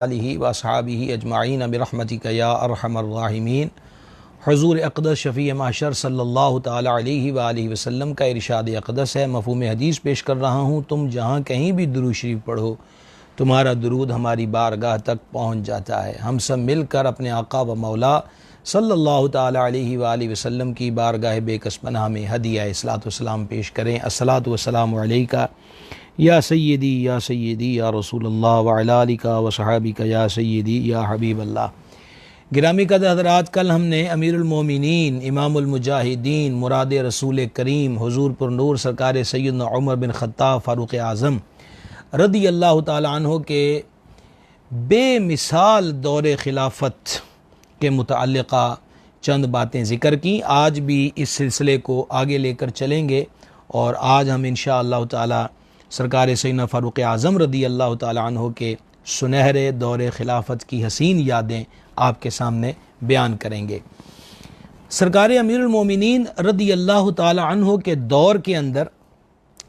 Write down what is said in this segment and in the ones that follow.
आलिहि व अस्हाबिहि अजमाइन बिरहमतिक या अरहमर राहिमीन। हुज़ूर अक़दस शफ़ी माशर सल्लल्लाहु तआला अलैहि व आलिहि वसल्लम का इरशाद अक़दस है। मफ़हूम हदीस पेश कर रहा हूँ, तुम जहाँ कहीं भी दुरूद शरीफ पढ़ो तुम्हारा दुरूद हमारी बारगाह तक पहुँच जाता है। हम सब मिलकर अपने आका व मौला सल्लल्लाहु तआला अलैहि व आलिहि वसल्लम की बारगाह बेकसपनाह में हदिया इस्सलातु वस्सलाम पेश करें। अस्सलातु वस्सलामु अलैका या सय्यदी या रसूलल्लाह व अला आलिका व सहाबिका या सय्यदी या हबीबल्लाह। गिरामी कदर हज़रात, कल हमने अमीरुल मोमिनीन इमामुल मुजाहिदीन मुराद रसूल करीम हुज़ूर पुर नूर सरकार सैयदना उमर बिन ख़त्ताब फ़ारूक़ आज़म रदी अल्लाह ताला अन्हु के बेमिसाल दौरे खिलाफत के मुतअल्लिक़ा चंद बातें ज़िक्र की। आज भी इस सिलसिले को आगे लेकर चलेंगे और आज हम इंशाअल्लाह ताला सरकार सैयदना फ़ारूक़ आज़म रदी अल्लाह ताला अन्हु के सुनहरे दौरे खिलाफत की हसीन यादें आपके सामने बयान करेंगे। सरकार अमीरुल मोमिनीन रदी अल्लाह ताला अन्हु के दौर के अंदर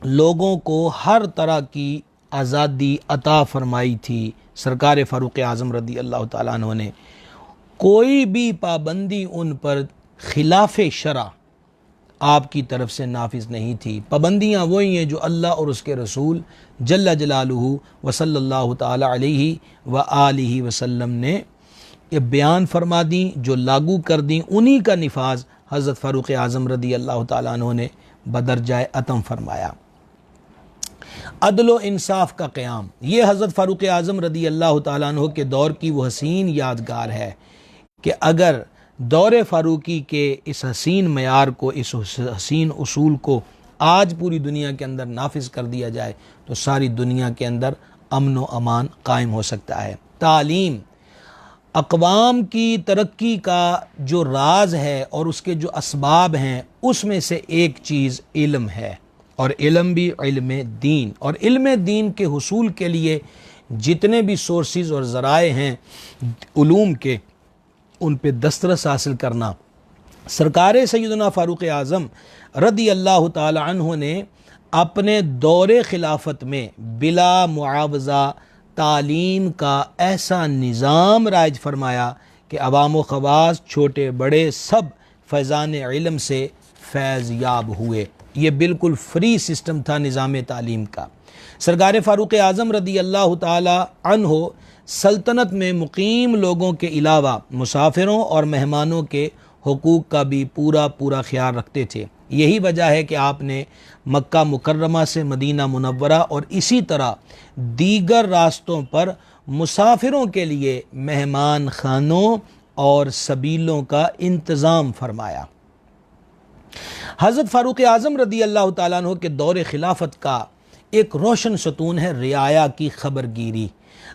लोगों को हर तरह की आज़ादी अता फरमाई थी। सरकार फ़ारूक़ आज़म रदी अल्लाह ताला अन्हु ने कोई भी पाबंदी उन पर खिलाफ़ शरा आपकी तरफ से नाफिज नहीं थी। पाबंदियाँ वही हैं जो अल्लाह और उसके रसूल जल्ला जलालुहु व सल्लल्लाहु ताला अलैहि व आलिहि वसल्लम ने ये बयान फरमा दी, जो लागू कर दी। उन्हीं का निफाज हज़रत फ़ारूक़ आज़म रदी अल्लाह ताला अन्हु ने बदरजाए अतम फरमाया। अदल व इंसाफ का क़याम, ये हज़रत फ़ारूक़ आज़म रदी अल्लाह ताला अन्हु के दौर की वो हसीन यादगार है कि अगर दौरे फ़ारूक़ी के इस हसीन मयार को, इस हसीन उसूल को आज पूरी दुनिया के अंदर नाफिज कर दिया जाए तो सारी दुनिया के अंदर अमन व अमान कायम हो सकता है। तालीम अक़वाम की तरक्की का जो राज है और उसके जो असबाब हैं उसमें से एक चीज़ इल्म है, और इल्म भी इल्म दीन। और इल्म दीन के हुसूल के लिए जितने भी सोर्सेज़ और ज़राए हैं उलूम के, उन पे दस्तरस हासिल करना। सरकार सैयदना फ़ारूक़ आज़म रदी अल्लाह ताला अन्हु ने अपने दौरे खिलाफत में बिला मुआवज़ा तालीम का ऐसा निज़ाम राइज फरमाया कि अवाम व ख़वास छोटे बड़े सब फैज़ान इल्म से फैज़ याब हुए। ये बिल्कुल फ्री सिस्टम था निज़ाम तालीम का। सरकार फ़ारूक़ आज़म रदी अल्लाह ताला अन्हु सल्तनत में मुकीम लोगों के अलावा मुसाफिरों और मेहमानों के हुकूक का भी पूरा ख्याल रखते थे। यही वजह है कि आपने मक्का मुकर्रमा से मदीना मुनव्वरा और इसी तरह दीगर रास्तों पर मुसाफिरों के लिए मेहमान खानों और सबीलों का इंतज़ाम फरमाया। हज़रत फ़ारूक़ आज़म रदी अल्लाह ताला अन्हु के दौरे खिलाफत का एक रोशन सतून है रियाया की खबरगिरी।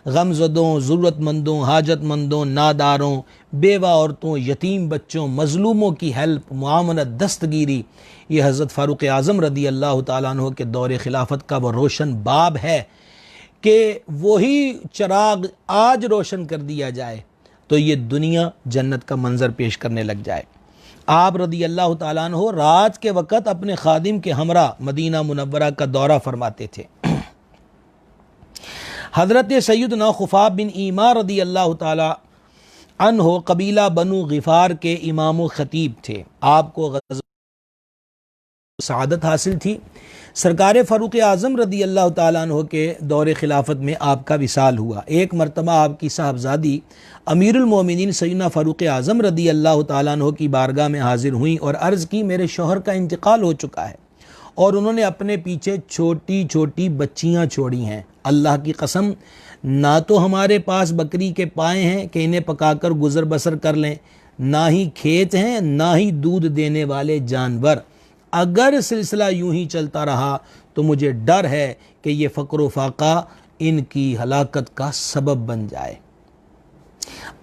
गमज़दों, ज़रूरतमंदों, हाजतमंदों, नादारों, बेवा औरतों, यतीम बच्चों, मज़लूमों की हेल्प, मुआवनत, दस्तगीरी, ये हज़रत फ़ारूक़ आज़म रदी अल्लाह ताला अन्हु के दौरे खिलाफत का वो रोशन बाब है कि वही चिराग आज रोशन कर दिया जाए तो ये दुनिया जन्नत का मंज़र पेश करने लग जाए। आप रदी अल्लाह ताला अन्हु रात के वक़्त अपने खादिम के हमरा मदीना मुनव्वरा का दौरा फरमाते थे। हज़रत सैयदना खुफ़ाफ बिन ईमा रदी अल्लाह ताला अन्हु कबीला बनु ग़िफ़ार के इमाम व ख़तीब थे। आपको सआदत हासिल थी। सरकार फ़ारूक़ आज़म रदी अल्लाह ताला अन्हु के दौरे खिलाफत में आपका विसाल हुआ। एक मरतबा आपकी साहबजादी अमीरुल मोमिनीन सैयदना फ़ारूक़ आज़म रदी अल्लाह ताला अन्हु की बारगाह में हाजिर हुई और अर्ज़ की, मेरे शौहर का इंतकाल हो चुका है और उन्होंने अपने पीछे छोटी छोटी बच्चियाँ छोड़ी हैं। अल्लाह की कसम, ना तो हमारे पास बकरी के पाए हैं कि इन्हें पकाकर गुज़र बसर कर लें, ना ही खेत हैं, ना ही दूध देने वाले जानवर। अगर सिलसिला यूं ही चलता रहा तो मुझे डर है कि ये फ़क्र व फाका इनकी हलाकत का सबब बन जाए।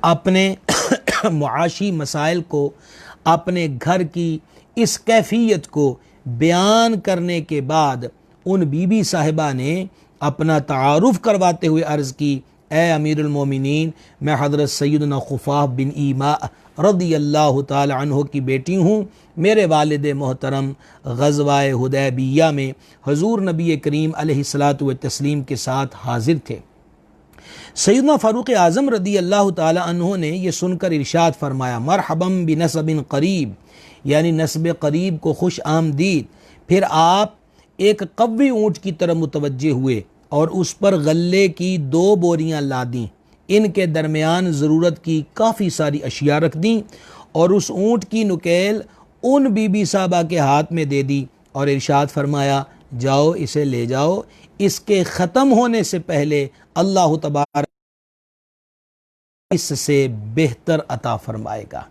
अपने मुआशी मसाइल को, अपने घर की इस कैफियत को बयान करने के बाद उन बीबी साहिबा ने अपना तारुफ करवाते हुए अर्ज़ की, ए अमीरुल मोमिनीन, मैं हज़रत सैयदना खुफ़ाफ बिन ईमा रदी अल्लाह ताला अन्हु की बेटी हूँ। मेरे वालिद मोहतरम ग़ज़वाए हुदैबिया में हुज़ूर नबी करीम अलैहिस्सलातु व तस्लीम के साथ हाजिर थे। सैयदना फ़ारूक़ आज़म रदी अल्लाह ताला अन्हो ने यह सुनकर इरशाद फरमाया, मरहबम बिनसबिन करीब, यानी नस्ब करीब को खुश आमदीद। फिर आप एक कव्वी ऊँट की तरफ मुतवज्जे हुए और उस पर गल्ले की 2 बोरियां लादीं, इनके दरमियान ज़रूरत की काफ़ी सारी अशिया रख दी और उस ऊँट की नुकेल उन बीबी साहबा के हाथ में दे दी और इरशाद फरमाया, जाओ इसे ले जाओ, इसके ख़त्म होने से पहले अल्लाह तबारक इससे बेहतर अता फरमाएगा।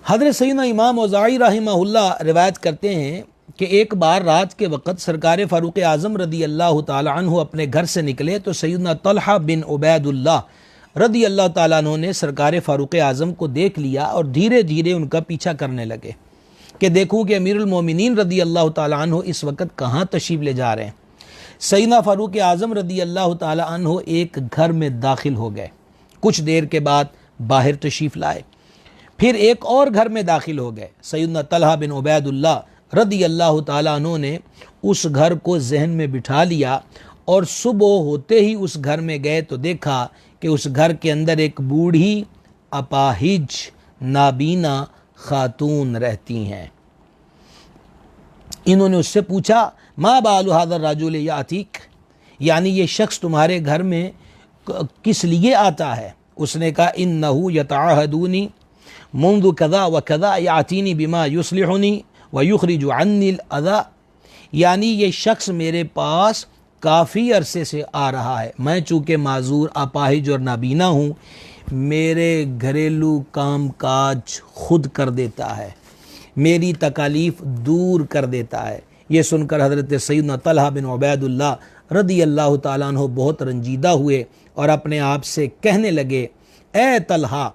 हज़रत सैयदना इमाम औज़ाई रहमहुल्लाह रिवायत करते हैं कि एक बार रात के वक़्त सरकार फ़ारूक़ आज़म रदी अल्लाह ताला अन्हु अपने घर से निकले तो सैयदना तलहा बिन उबैदुल्लाह रदी अल्लाह ताला अन्हु ने सरकार फ़ारूक़ आज़म को देख लिया और धीरे धीरे उनका पीछा करने लगे कि देखूँ कि अमीरुल मोमिनीन रदी अल्लाह ताला अन्हु इस वक़्त कहाँ तशरीफ़ ले जा रहे हैं। सैयदना फ़ारूक़ आज़म रदी अल्लाह ताला अन्हु एक घर में दाखिल हो गए, कुछ देर के बाद बाहर तशरीफ़ लाए, फिर एक और घर में दाखिल हो गए। सैयदना तलहा बिन उबैदुल्लाह रदी अल्लाह ताला अन्हु ने उस घर को जहन में बिठा लिया और सुबह होते ही उस घर में गए तो देखा कि उस घर के अंदर एक बूढ़ी अपाहिज नाबीना खातून रहती हैं। इन्होंने उससे पूछा, मा बालु हाज़ा राजुल यातीक, यानी ये शख्स तुम्हारे घर में किस लिए आता है। उसने कहा, इन्नहु यतअहदूनी मुंदु कज़ा व कज़ा यातीनी बिमा युस्लिहुनी व युखरिजु अन्निल अज़ा, यानी ये शख्स मेरे पास काफ़ी अरसे से आ रहा है। मैं चूँकि माजूर अपाहिज और नाबीना हूँ, मेरे घरेलू काम काज खुद कर देता है, मेरी तकालीफ दूर कर देता है। ये सुनकर हज़रत सैयदना तलहा बिन उबैदुल्लाह रदी अल्लाह ताला अन्हु बहुत रंजीदा हुए और अपने आप से कहने लगे, ए तलहा,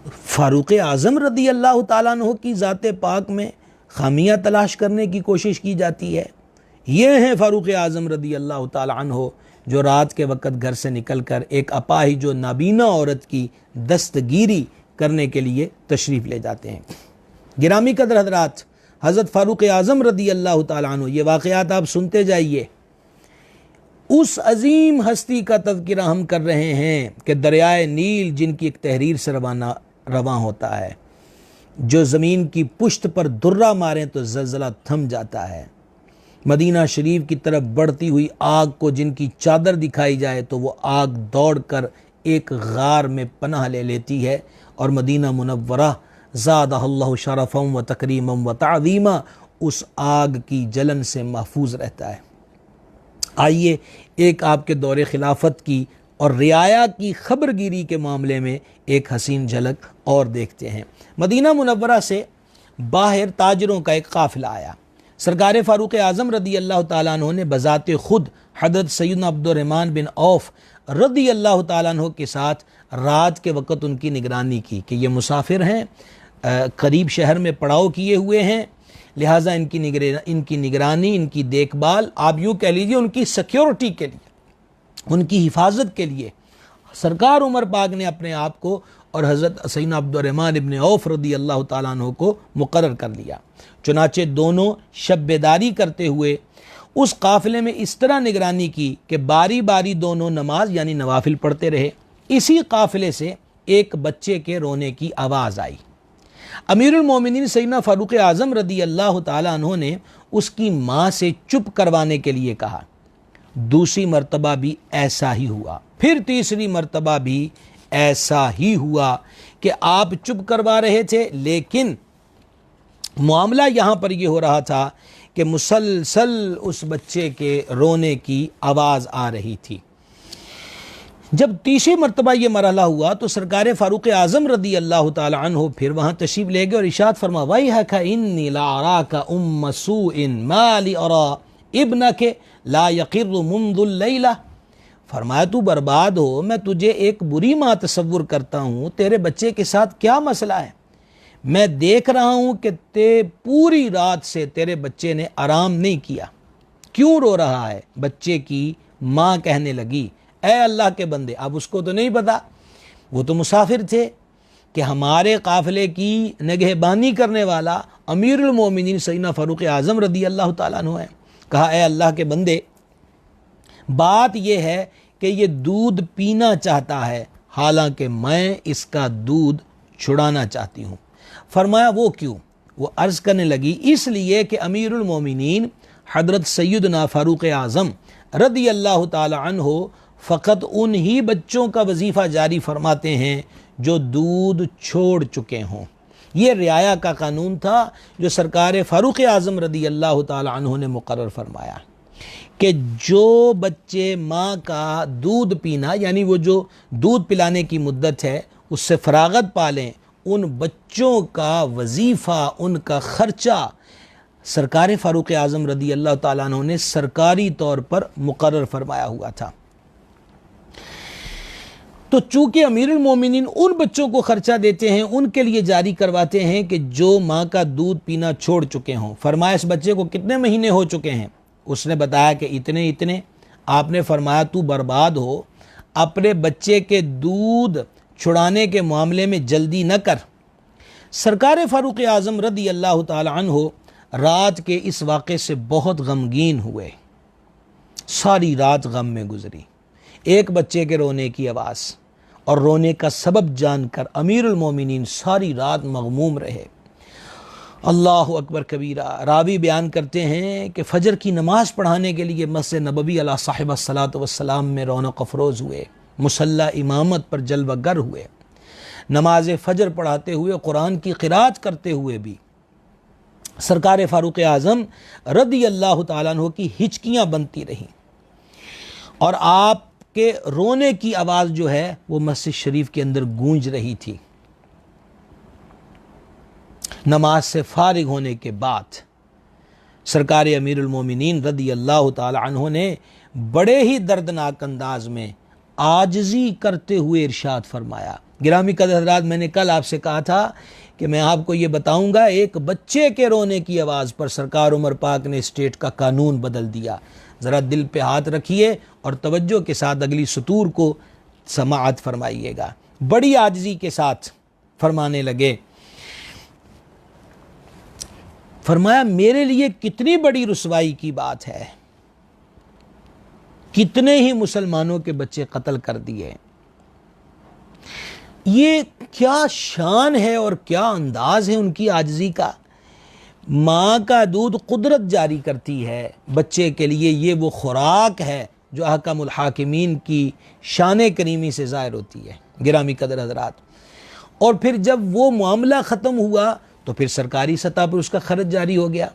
फ़ारूक़ आज़म रदी अल्लाह ताला अन्हु की ज़ाते पाक में खामियाँ तलाश करने की कोशिश की जाती है। ये हैं फ़ारूक़ आज़म रदी अल्लाह ताला अन्हु जो रात के वक़्त घर से निकलकर एक अपाहिज जो नाबीना औरत की दस्तगीरी करने के लिए तशरीफ़ ले जाते हैं। गिरामी कदर हज़रात, हज़रत फ़ारूक़ आज़म रदी अल्लाह ताला अन्हु, ये वाक़यात आप सुनते जाइए। उस अजीम हस्ती का तज़किरा हम कर रहे हैं कि दरियाए नील जिनकी एक तहरीर से रवां होता है, जो ज़मीन की पुश्त पर दुर्रा मारें तो ज़लज़ला थम जाता है। मदीना शरीफ की तरफ बढ़ती हुई आग को जिनकी चादर दिखाई जाए तो वो आग दौड़कर एक गार में पनाह ले लेती है और मदीना मुनव्वरा ज़ादहल्लाहु शरफ़म व तकरीमम व ताज़ीमा उस आग की जलन से महफूज रहता है। आइए एक आपके दौरे खिलाफत की और रियाया की खबरगिरी के मामले में एक हसीन झलक और देखते हैं। मदीना मुनव्वरा से बाहर ताजरों का एक काफ़िला आया। सरकार फ़ारूक़ आज़म रदी अल्लाह ताला अन्हु ने बज़ाते ख़ुद हज़रत सैयदना अब्दुर्रहमान बिन औफ़ रदी अल्लाह ताला अन्हु के साथ रात के वक़्त उनकी निगरानी की कि ये मुसाफिर हैं, करीब शहर में पड़ाव किए हुए हैं, लिहाजा इनकी निगरानी, इनकी देखभाल, आप यूँ कह लीजिए उनकी सिक्योरिटी के लिए, उनकी हिफाजत के लिए सरकार उमर पाक ने अपने आप को और हज़रत सैयदना अब्दुर्रहमान इब्न औफ़ रदी अल्लाह ताला अन्हु को मुक़र्रर कर लिया। चुनाचे दोनों शब्बेदारी करते हुए उस काफ़िले में इस तरह निगरानी की कि बारी बारी दोनों नमाज यानी नवाफिल पढ़ते रहे। इसी काफ़िले से एक बच्चे के रोने की आवाज़ आई। अमीरुल मोमिनीन सैयदना फ़ारूक़ आज़म रदी अल्लाह ताला अन्हु ने उसकी माँ से चुप करवाने के लिए कहा। दूसरी मर्तबा भी ऐसा ही हुआ, फिर तीसरी मर्तबा भी ऐसा ही हुआ कि आप चुप करवा रहे थे, लेकिन मामला यहाँ पर यह हो रहा था कि मुसलसल उस बच्चे के रोने की आवाज़ आ रही थी। जब तीसरी मर्तबा ये मरहला हुआ तो सरकार फ़ारूक़ आज़म रदी अल्लाह ताला अन्हु फिर वहाँ तशरीफ़ ले गए और इरशाद फरमा, वैहका इन्नी ला अराका उम्म सूइन मा ली अरा इब्नके ला यक़िर्रु मुंदुल लैला। फरमाया, तू बर्बाद हो, मैं तुझे एक बुरी माँ तसव्वुर करता हूँ, तेरे बच्चे के साथ क्या मसला है। मैं देख रहा हूँ कि पूरी रात से तेरे बच्चे ने आराम नहीं किया, क्यों रो रहा है। बच्चे की माँ कहने लगी, ए अल्लाह के बंदे, अब उसको तो नहीं पता, वो तो मुसाफिर थे, कि हमारे काफ़िले की निगहबानी करने वाला अमीरुल मोमिनीन सैयदना फ़ारूक़ आज़म रदी अल्लाह ताला अन्हु है। कहा, ए अल्लाह के बंदे, बात यह है कि ये दूध पीना चाहता है, हालांकि मैं इसका दूध छुड़ाना चाहती हूँ। फरमाया वो क्यों? वो अर्ज़ करने लगी, इसलिए कि अमीरुल मोमिनीन हज़रत सैयदना फ़ारूक़ आज़म रज़ी अल्लाह ताला अन्हु फ़कत उन्हीं बच्चों का वजीफ़ा जारी फरमाते हैं जो दूध छोड़ चुके हों। ये रियाया का कानून था जो सरकार फ़ारूक़ आज़म रज़ी अल्लाह ताला अन्हु ने मुकर्रर फरमाया कि जो बच्चे माँ का दूध पीना यानी वो जो दूध पिलाने की मुद्दत है उससे फरागत पा लें, उन बच्चों का वजीफ़ा, उनका ख़र्चा सरकार फ़ारूक़ आज़म रज़ी अल्लाह ताला अन्हु ने सरकारी तौर पर मुकर्रर फरमाया हुआ था। तो चूँकि अमीरुल मोमिनीन उन बच्चों को ख़र्चा देते हैं, उनके लिए जारी करवाते हैं कि जो माँ का दूध पीना छोड़ चुके हों। फरमाया इस बच्चे को कितने महीने हो चुके हैं? उसने बताया कि इतने इतने। आपने फरमाया तू बर्बाद हो, अपने बच्चे के दूध छुड़ाने के मामले में जल्दी न कर। सरकार फ़ारूक़ आज़म रज़ी अल्लाह ताला अन्हु रात के इस वाक़े से बहुत गमगीन हुए, सारी रात गम में गुजरी। एक बच्चे के रोने की आवाज़ और रोने का सबब जानकर अमीरुल मोमिनीन सारी रात मगमूम रहे। अल्लाहु अकबर कबीरा। रावी बयान करते हैं कि फ़जर की नमाज़ पढ़ाने के लिए मस्जिद नबवी अला साहिब अस्सलातु वस्सलाम में रौनक अफरोज़ हुए, मुसल्ला इमामत पर जलवागर हुए, नमाज फ़जर पढ़ाते हुए, कुरान की क़िरात करते हुए भी सरकार फ़ारूक़ आज़म रज़ी अल्लाह ताला अन्हु की हिचकियाँ बनती रहीं और आपके रोने की आवाज़ जो है वो मस्जिद शरीफ के अंदर गूंज रही थी। नमाज से फारिग होने के बाद सरकार अमीरुल मोमिनीन रज़ी अल्लाह ताला अन्हु ने बड़े ही दर्दनाक अंदाज में आजिज़ी करते हुए इरशाद फरमाया। गिरामी कदर हज़रात, मैंने कल आपसे कहा था कि मैं आपको ये बताऊंगा, एक बच्चे के रोने की आवाज़ पर सरकार उमर पाक ने स्टेट का कानून बदल दिया। ज़रा दिल पे हाथ रखिए और तवज्जो के साथ अगली सतूर को समाअत फरमाइएगा। बड़ी आजिज़ी के साथ फरमाने लगे, फरमाया मेरे लिए कितनी बड़ी रुसवाई की बात है, कितने ही मुसलमानों के बच्चे कत्ल कर दिए। ये क्या शान है और क्या अंदाज है उनकी आजिज़ी का। माँ का दूध कुदरत जारी करती है बच्चे के लिए, ये वो खुराक है जो अहकामुल हाकिमीन की शान करीमी से ज़ाहिर होती है। गिरामी कदर हज़रात, और फिर जब वो मामला ख़त्म हुआ तो फिर सरकारी सतह पर उसका खर्च जारी हो गया।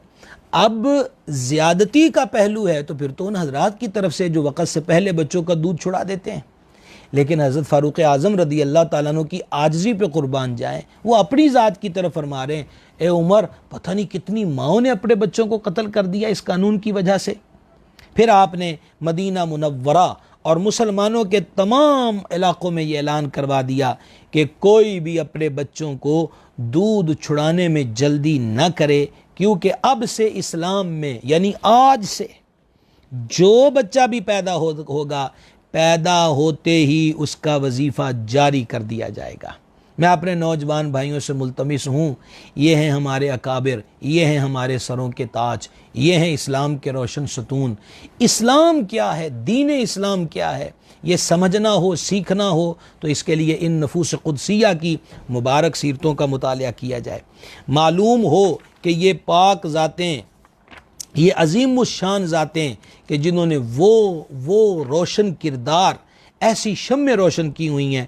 अब ज़्यादती का पहलू है तो फिर तो उन हज़रात की तरफ से जो वक़्त से पहले बच्चों का दूध छुड़ा देते हैं। लेकिन हज़रत फ़ारूक़ आज़म रज़ी अल्लाह ताला अन्हु की आजिज़ी पे कुर्बान जाएँ, वो अपनी ज़ात की तरफ फरमा रहे हैं, ए उमर, पता नहीं कितनी माओं ने अपने बच्चों को कत्ल कर दिया इस कानून की वजह से। फिर आपने मदीना मुनव्वरा और मुसलमानों के तमाम इलाक़ों में ये ऐलान करवा दिया कि कोई भी अपने बच्चों को दूध छुड़ाने में जल्दी न करे, क्योंकि अब से इस्लाम में यानी आज से जो बच्चा भी पैदा होगा, पैदा होते ही उसका वजीफ़ा जारी कर दिया जाएगा। मैं अपने नौजवान भाइयों से मुल्तमिस हूँ, ये हैं हमारे अकाबिर, ये हैं हमारे सरों के ताज, ये हैं इस्लाम के रोशन सतून। इस्लाम क्या है, दीन इस्लाम क्या है, ये समझना हो, सीखना हो तो इसके लिए इन नफूस कुदसिया की मुबारक सीरतों का मुतालिया किया जाए। मालूम हो कि ये पाक ज़ातें, ये अजीम शान ज़ातें कि जिन्होंने वो रोशन किरदार, ऐसी शम्में रोशन की हुई हैं,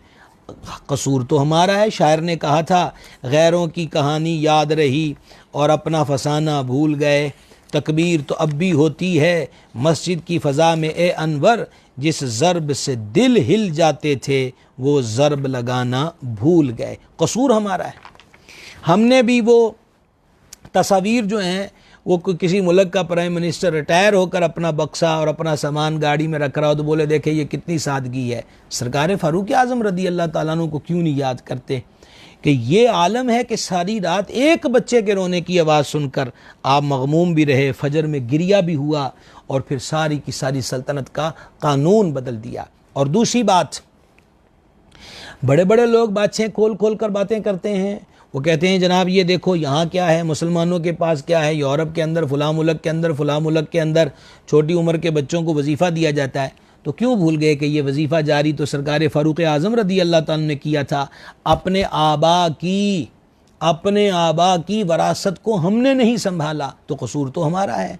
कसूर तो हमारा है। शायर ने कहा था, गैरों की कहानी याद रही और अपना फसाना भूल गए, तकबीर तो अब भी होती है मस्जिद की फ़ज़ा में ए अनवर, जिस ज़रब से दिल हिल जाते थे वो ज़रब लगाना भूल गए। कसूर हमारा है। हमने भी वो तस्वीर जो हैं, वो किसी मुल्क का प्राइम मिनिस्टर रिटायर होकर अपना बक्सा और अपना सामान गाड़ी में रख रहा हो तो बोले देखे ये कितनी सादगी है। सरकार फ़ारूक़ आज़म रज़ी अल्लाह ताला अन्हु को क्यों नहीं याद करते कि ये आलम है कि सारी रात एक बच्चे के रोने की आवाज़ सुनकर आप मगमूम भी रहे, फजर में गिरिया भी हुआ और फिर सारी की सारी सल्तनत का कानून बदल दिया। और दूसरी बात, बड़े बड़े लोग बादशाह खोल खोल कर बातें करते हैं, वो कहते हैं जनाब ये देखो यहाँ क्या है, मुसलमानों के पास क्या है, यूरोप के अंदर फ़लाँ मुल्क के अंदर फ़लाँ मुल्क के अंदर छोटी उम्र के बच्चों को वजीफ़ा दिया जाता है। तो क्यों भूल गए कि ये वजीफ़ा जारी तो सरकार फ़ारूक आज़म रदी अल्लाह ताला ने किया था। अपने आबा की वरासत को हमने नहीं संभाला तो कसूर तो हमारा है।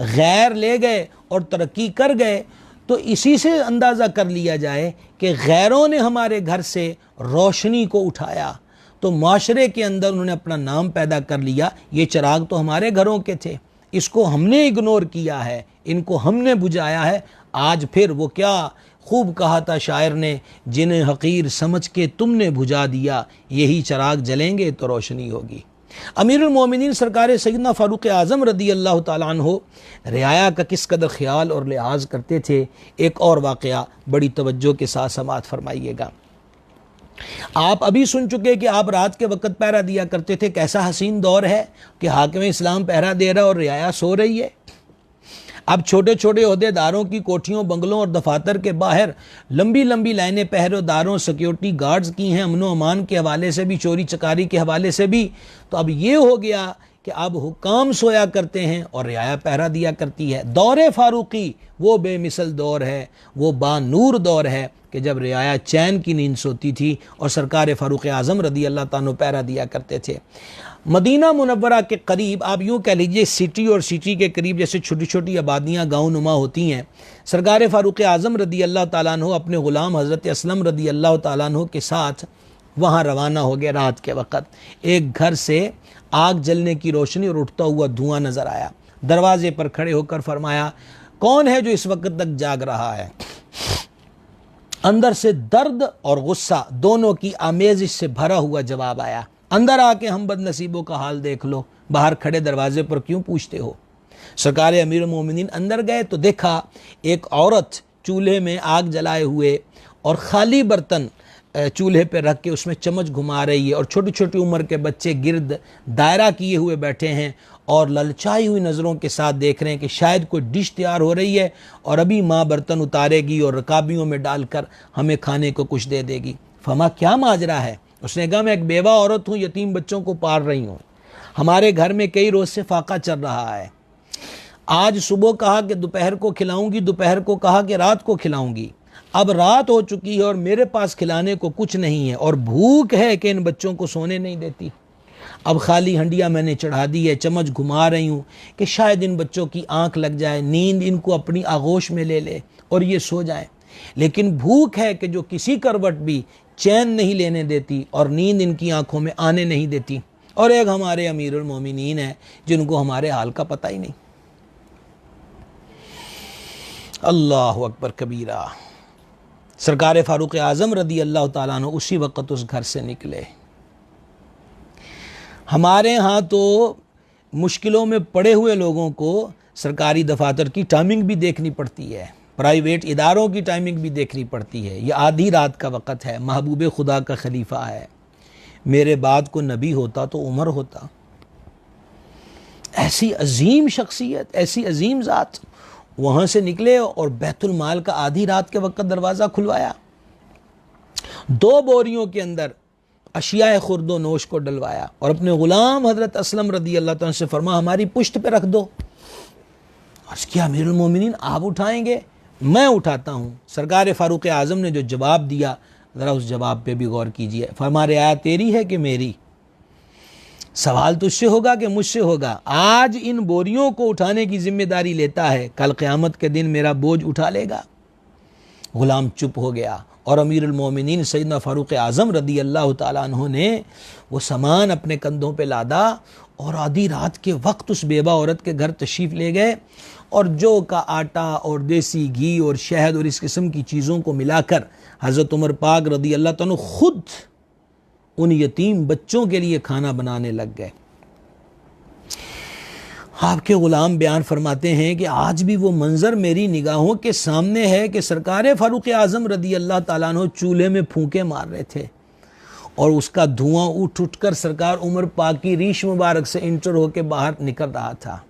गैर ले गए और तरक्की कर गए तो इसी से अंदाज़ा कर लिया जाए कि गैरों ने हमारे घर से रोशनी को उठाया तो माशरे के अंदर उन्होंने अपना नाम पैदा कर लिया। ये चिराग तो हमारे घरों के थे, इसको हमने इग्नोर किया है, इनको हमने बुझाया है। आज फिर वो क्या खूब कहा था शायर ने, जिन्हें हकीर समझ के तुमने बुझा दिया, यही चिराग जलेंगे तो रोशनी होगी। अमीरुल मोमिनीन सरकार सैयदना फ़ारूक आज़म रदी अल्लाह ताला अन्हो रियाया का किस कदर ख्याल और लिहाज करते थे। एक और वाक़या बड़ी तवज्जो के साथ समाअत फरमाइएगा। आप अभी सुन चुके कि आप रात के वक़्त पहरा दिया करते थे। कैसा हसीन दौर है कि हाकिम इस्लाम पहरा दे रहा और रियाया सो रही है। अब छोटे छोटे ओहदेदारों की कोठियों, बंगलों और दफातर के बाहर लंबी लंबी लाइनें पहरेदारों, सिक्योरिटी गार्ड्स की हैं, अमनो अमान के हवाले से भी, चोरी चकारी के हवाले से भी। तो अब ये हो गया कि अब हुकाम सोया करते हैं और रियाया पहरा दिया करती है। दौरे फारूकी वो बेमिसल दौर है, वो बानूर दौर है कि जब रियाया चैन की नींद सोती थी और सरकार फ़ारूक आज़म रदी अल्लाह ताला पहरा दिया करते थे। मदीना मुनव्वरा के करीब, आप यूँ कह लीजिए सिटी और सिटी के करीब जैसे छोटी छोटी आबादियाँ गाँव नुमा होती हैं, सरकार फ़ारूक आज़म रदी अल्लाह ताला अन्हु अपने ग़ुलाम हज़रत असलम रदी अल्लाह ताला अन्हु के साथ वहाँ रवाना हो गए। रात के वक़्त एक घर से आग जलने की रोशनी और उठता हुआ धुआं नज़र आया। दरवाजे पर खड़े होकर फरमाया, कौन है जो इस वक्त तक जाग रहा है? अंदर से दर्द और गुस्सा दोनों की आमेज़िश से भरा हुआ जवाब आया, अंदर आके हम बदनसीबों का हाल देख लो, बाहर खड़े दरवाजे पर क्यों पूछते हो? सरकार अमीरुल मोमिनीन अंदर गए तो देखा एक औरत चूल्हे में आग जलाए हुए और खाली बर्तन चूल्हे पे रख के उसमें चम्मच घुमा रही है और छोटी छोटी उम्र के बच्चे गिर्द दायरा किए हुए बैठे हैं और ललचाई हुई नज़रों के साथ देख रहे हैं कि शायद कोई डिश तैयार हो रही है और अभी माँ बर्तन उतारेगी और रकाबियों में डालकर हमें खाने को कुछ दे देगी। फमा क्या माजरा है? उसने कहा मैं एक बेवा औरत हूँ, यतीम बच्चों को पाल रही हूँ, हमारे घर में कई रोज़ से फाका चल रहा है। आज सुबह कहा कि दोपहर को खिलाऊंगी, दोपहर को कहा कि रात को खिलाऊंगी, अब रात हो चुकी है और मेरे पास खिलाने को कुछ नहीं है और भूख है कि इन बच्चों को सोने नहीं देती। अब खाली हंडिया मैंने चढ़ा दी है, चम्मच घुमा रही हूँ कि शायद इन बच्चों की आंख लग जाए, नींद इनको अपनी आगोश में ले ले और ये सो जाए। लेकिन भूख है कि जो किसी करवट भी चैन नहीं लेने देती और नींद इनकी आंखों में आने नहीं देती। और एक हमारे अमीरुल मोमिनीन है जिनको हमारे हाल का पता ही नहीं। अल्लाह अकबर कबीरा। सरकार फ़ारूक आज़म रदी अल्लाह ताला अन्हु उसी वक़्त उस घर से निकले। हमारे यहाँ तो मुश्किलों में पड़े हुए लोगों को सरकारी दफातर की टाइमिंग भी देखनी पड़ती है, प्राइवेट इदारों की टाइमिंग भी देखनी पड़ती है। ये आधी रात का वक़्त है, महबूब खुदा का खलीफा है, मेरे बाद को नबी होता तो उमर होता। ऐसी अजीम शख्सियत, ऐसी अजीम ज़ात वहाँ से निकले और बैतुल माल का आधी रात के वक़्त दरवाज़ा खुलवाया, 2 बोरियों के अंदर अशिया खुर्दो नोश को डलवाया और अपने ग़ुलाम हज़रत असलम रदी अल्लाह ताला से फरमा हमारी पुश्त पे रख दो। अर्ज़ किया अमीरुल मोमिनीन आप उठाएंगे? मैं उठाता हूँ। सरकार फ़ारूक आज़म ने जो जवाब दिया ज़रा उस जवाब पे भी गौर कीजिए। फरमा रियाया तेरी है कि मेरी? सवाल तुझसे होगा कि मुझसे होगा? आज इन बोरियों को उठाने की जिम्मेदारी लेता है, कल क़यामत के दिन मेरा बोझ उठा लेगा। ग़ुलाम चुप हो गया और अमीरुल मोमिनीन सैयदना फ़ारूक आज़म रदी अल्लाह ताला अन्हु ने वो सामान अपने कंधों पे लादा और आधी रात के वक्त उस बेवा औरत के घर तशरीफ़ ले गए और जौ का आटा और देसी घी और शहद और इस किस्म की चीज़ों को मिलाकर हज़रत उमर पाक रदी अल्लाह ताला खुद उन यतीम बच्चों के लिए खाना बनाने लग गए। आपके ग़ुलाम बयान फरमाते हैं कि आज भी वो मंज़र मेरी निगाहों के सामने है कि सरकार फ़ारूक आज़म रदी अल्लाह ताला अन्हु चूल्हे में फूंके मार रहे थे और उसका धुआं उठ उठ कर सरकार उमर पाक की रीश मुबारक से इंटर होकर बाहर निकल रहा था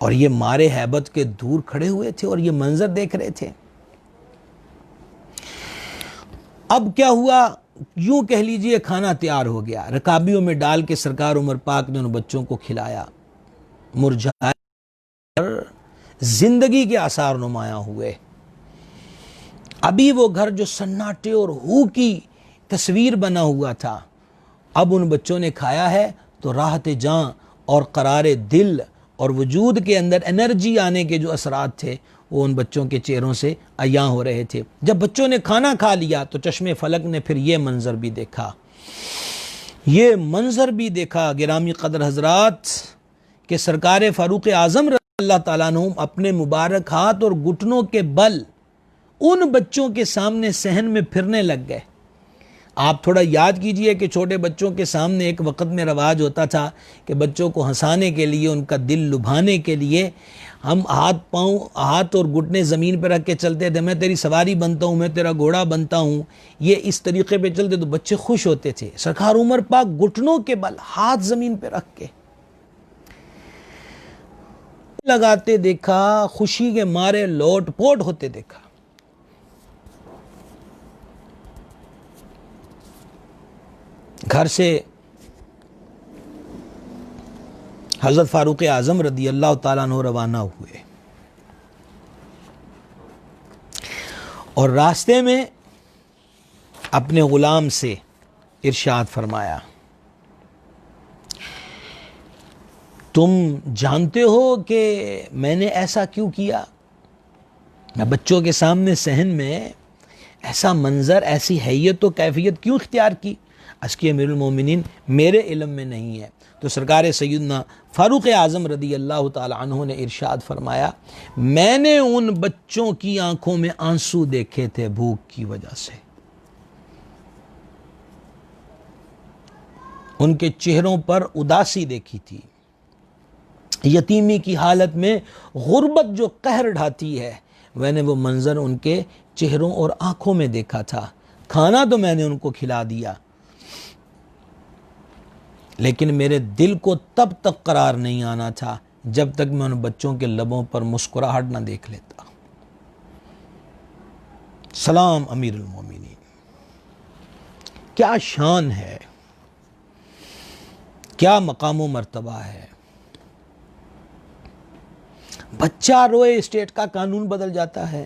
और ये मारे हैबत के दूर खड़े हुए थे और ये मंज़र देख रहे थे। अब क्या हुआ? यूं कह लीजिए खाना तैयार हो गया, रकाबियों में डाल के सरकार उमर पाक ने उन बच्चों को खिलाया। मुरझाए जिंदगी के आसार नुमाया हुए। अभी वो घर जो सन्नाटे और हू की तस्वीर बना हुआ था, अब उन बच्चों ने खाया है तो राहत जां और करारे दिल और वजूद के अंदर एनर्जी आने के जो असरात थे वो उन बच्चों के चेहरों से अयां हो रहे थे। जब बच्चों ने खाना खा लिया तो चश्मे फलक ने फिर ये मंजर भी देखा, ये मंजर भी देखा गिरामी कदर हजरात कि सरकार फारूक आजम अल्लाह ताला अन्हु अपने मुबारक हाथ और घुटनों के बल उन बच्चों के सामने सहन में फिरने लग गए। आप थोड़ा याद कीजिए कि छोटे बच्चों के सामने एक वक़्त में रवाज होता था कि बच्चों को हंसाने के लिए, उनका दिल लुभाने के लिए हम हाथ और घुटने ज़मीन पर रख के चलते थे। मैं तेरी सवारी बनता हूँ, मैं तेरा घोड़ा बनता हूँ, ये इस तरीके पे चलते तो बच्चे खुश होते थे। सरकार उमर पाक घुटनों के बल हाथ ज़मीन पर रख के लगाते देखा, खुशी के मारे लोट पोट होते देखा। घर से हज़रत फारूक आज़म रदी अल्लाह ताला अन्हु रवाना हुए और रास्ते में अपने ग़ुलाम से इरशाद फरमाया, तुम जानते हो कि मैंने ऐसा क्यों किया? मैं बच्चों के सामने सहन में ऐसा मंजर, ऐसी हैयत तो कैफियत क्यों इख्तियार की? अस्की अमीरुल मोमिनीन मेरे इल्म में नहीं है। तो सरकार सैयदना फारूक आज़म रदी अल्लाह ताला अन्हु ने इरशाद फरमाया, मैंने उन बच्चों की आंखों में आंसू देखे थे भूख की वजह से, उनके चेहरों पर उदासी देखी थी, यतीमी की हालत में गुर्बत जो कहर ढाती है, मैंने वो मंजर उनके चेहरों और आंखों में देखा था। खाना तो मैंने उनको खिला दिया, लेकिन मेरे दिल को तब तक करार नहीं आना था जब तक मैं उन बच्चों के लबों पर मुस्कुराहट ना देख लेता। सलाम अमीरुल मोमिनीन, क्या शान है, क्या मकाम व मर्तबा है। बच्चा रोए स्टेट का कानून बदल जाता है।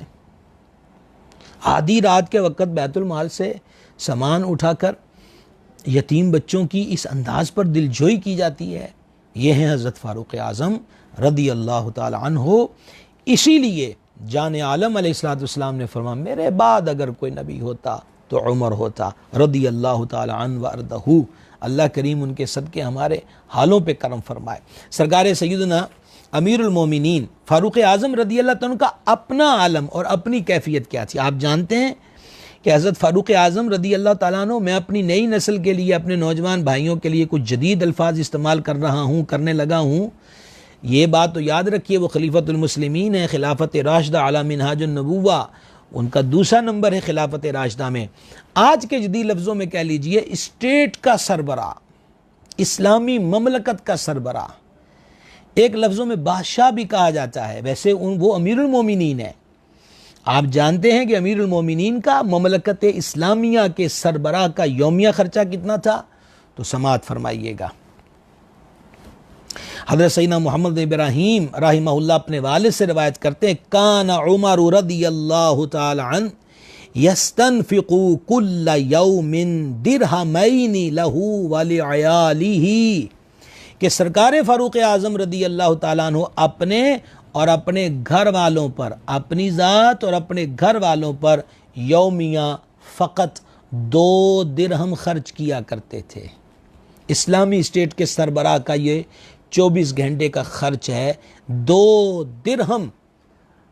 आधी रात के वक़्त बैतुल माल से सामान उठाकर यतीम बच्चों की इस अंदाज पर दिलजोई की जाती है। ये हैं हज़रत फ़ारूक आज़म रदी अल्लाह ताला अन्हु। इसीलिए जान आलम अलैहिस्सलाम ने फरमाया, मेरे बाद अगर कोई नबी होता तो उमर होता रदी अल्लाह ताला अन्हु व अर्दहु। अल्लाह करीम उनके सदक़े हमारे हालों पे करम फरमाए। सरकार सैयदना अमीरुल मोमिनीन फ़ारूक आज़म रदी अल्लाह तआला का अपना आलम और अपनी कैफियत क्या थी। आप जानते हैं कि हज़रत फ़ारूक आज़म रदी अल्लाह ताला अन्हु, मैं अपनी नई नस्ल के लिए, अपने नौजवान भाइयों के लिए कुछ जदीद अल्फाज इस्तेमाल कर रहा हूँ, करने लगा हूँ। ये बात तो याद रखिए, वो खलीफतुल मुस्लिमीन है, खिलाफत राशिदा अला मिनहाजुन नबुव्वा, उनका दूसरा नंबर है खिलाफत राशिदा में। आज के जदीद लफ्ज़ों में कह लीजिए स्टेट का सरबरा, इस्लामी ममलकत का सरबरा, एक लफ्ज़ों में बादशाह भी कहा जाता है। वैसे वो अमीरुल मोमिनीन है। आप जानते हैं कि अमीरुल मोमिनीन का ममलकत इस्लामिया के सरबराह का यौमिया खर्चा कितना था? तो समाअत फरमाइएगा। हज़रत सैयदना मोहम्मद इब्राहीम रहिमहुल्लाह अपने वालिद से रिवायत करते हैं, काना उमर रदियल्लाहु ताला अन्हु यस्तनफिकु कुल्ल यौमिन दिरहमैनि लहू व लिअयालिही, कि सरकार फ़ारूक आज़म रदी अल्लाह ताला अन्हु अपने और अपने घर वालों पर, अपनी ज़ात और अपने घर वालों पर यौमिया फ़कत 2 दिरहम खर्च किया करते थे। इस्लामी स्टेट के सरबराह का ये 24 घंटे का खर्च है। 2 दिरहम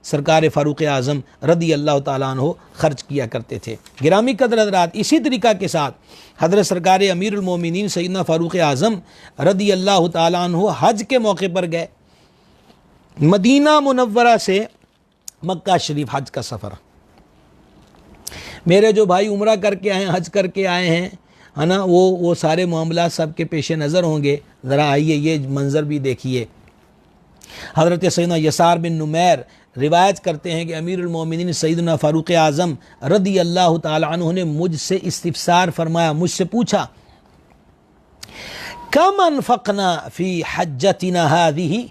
सरकार फ़ारूक आज़म रदी अल्लाह ताला अन्हु खर्च किया करते थे। गिरामी कदर हज़रात, इसी तरीक़ा के साथ हज़रत सरकार अमीरुल मोमिनीन सैयदना फ़ारूक आज़म रदी अल्लाह ताला अन्हु हज के मौके पर गए। मदीना मुनव्वरा से मक्का शरीफ हज का सफ़र। मेरे जो भाई उम्रा करके आए हैं, हज करके आए हैं, है ना, वो सारे मामला सबके पेश नज़र होंगे। ज़रा आइए ये मंज़र भी देखिए। हज़रत सैयदना यसार बिन नुमैर रिवायत करते हैं कि अमीरुल मोमिनीन सैयदना फारूक आज़म रदी अल्लाह ताला अन्हु ने मुझसे इस्तिफसार फरमाया, मुझसे पूछा, कम अनफकना फी हज्जतिना हादिही,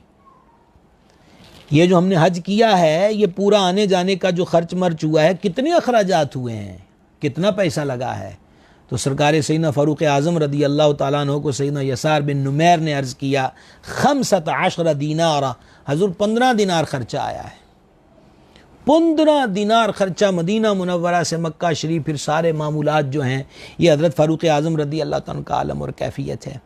ये जो हमने हज किया है, ये पूरा आने जाने का जो खर्च मर्च हुआ है, कितने अखराजात हुए हैं, कितना पैसा लगा है। तो सरकार सैयदना फ़ारूक आज़म रदी अल्लाह ताला अन्हु को सैयदना यसार बिन नुमैर ने अर्ज़ किया, 15 दीनार, हजूर 15 दिनार खर्चा आया है। 15 दिनार खर्चा मदीना मुनव्वरा से मक्का शरीफ, फिर सारे मामूलात जो हैं, ये हज़रत फ़ारूक आज़म रदी अल्लाह ताला का आलम और कैफियत है।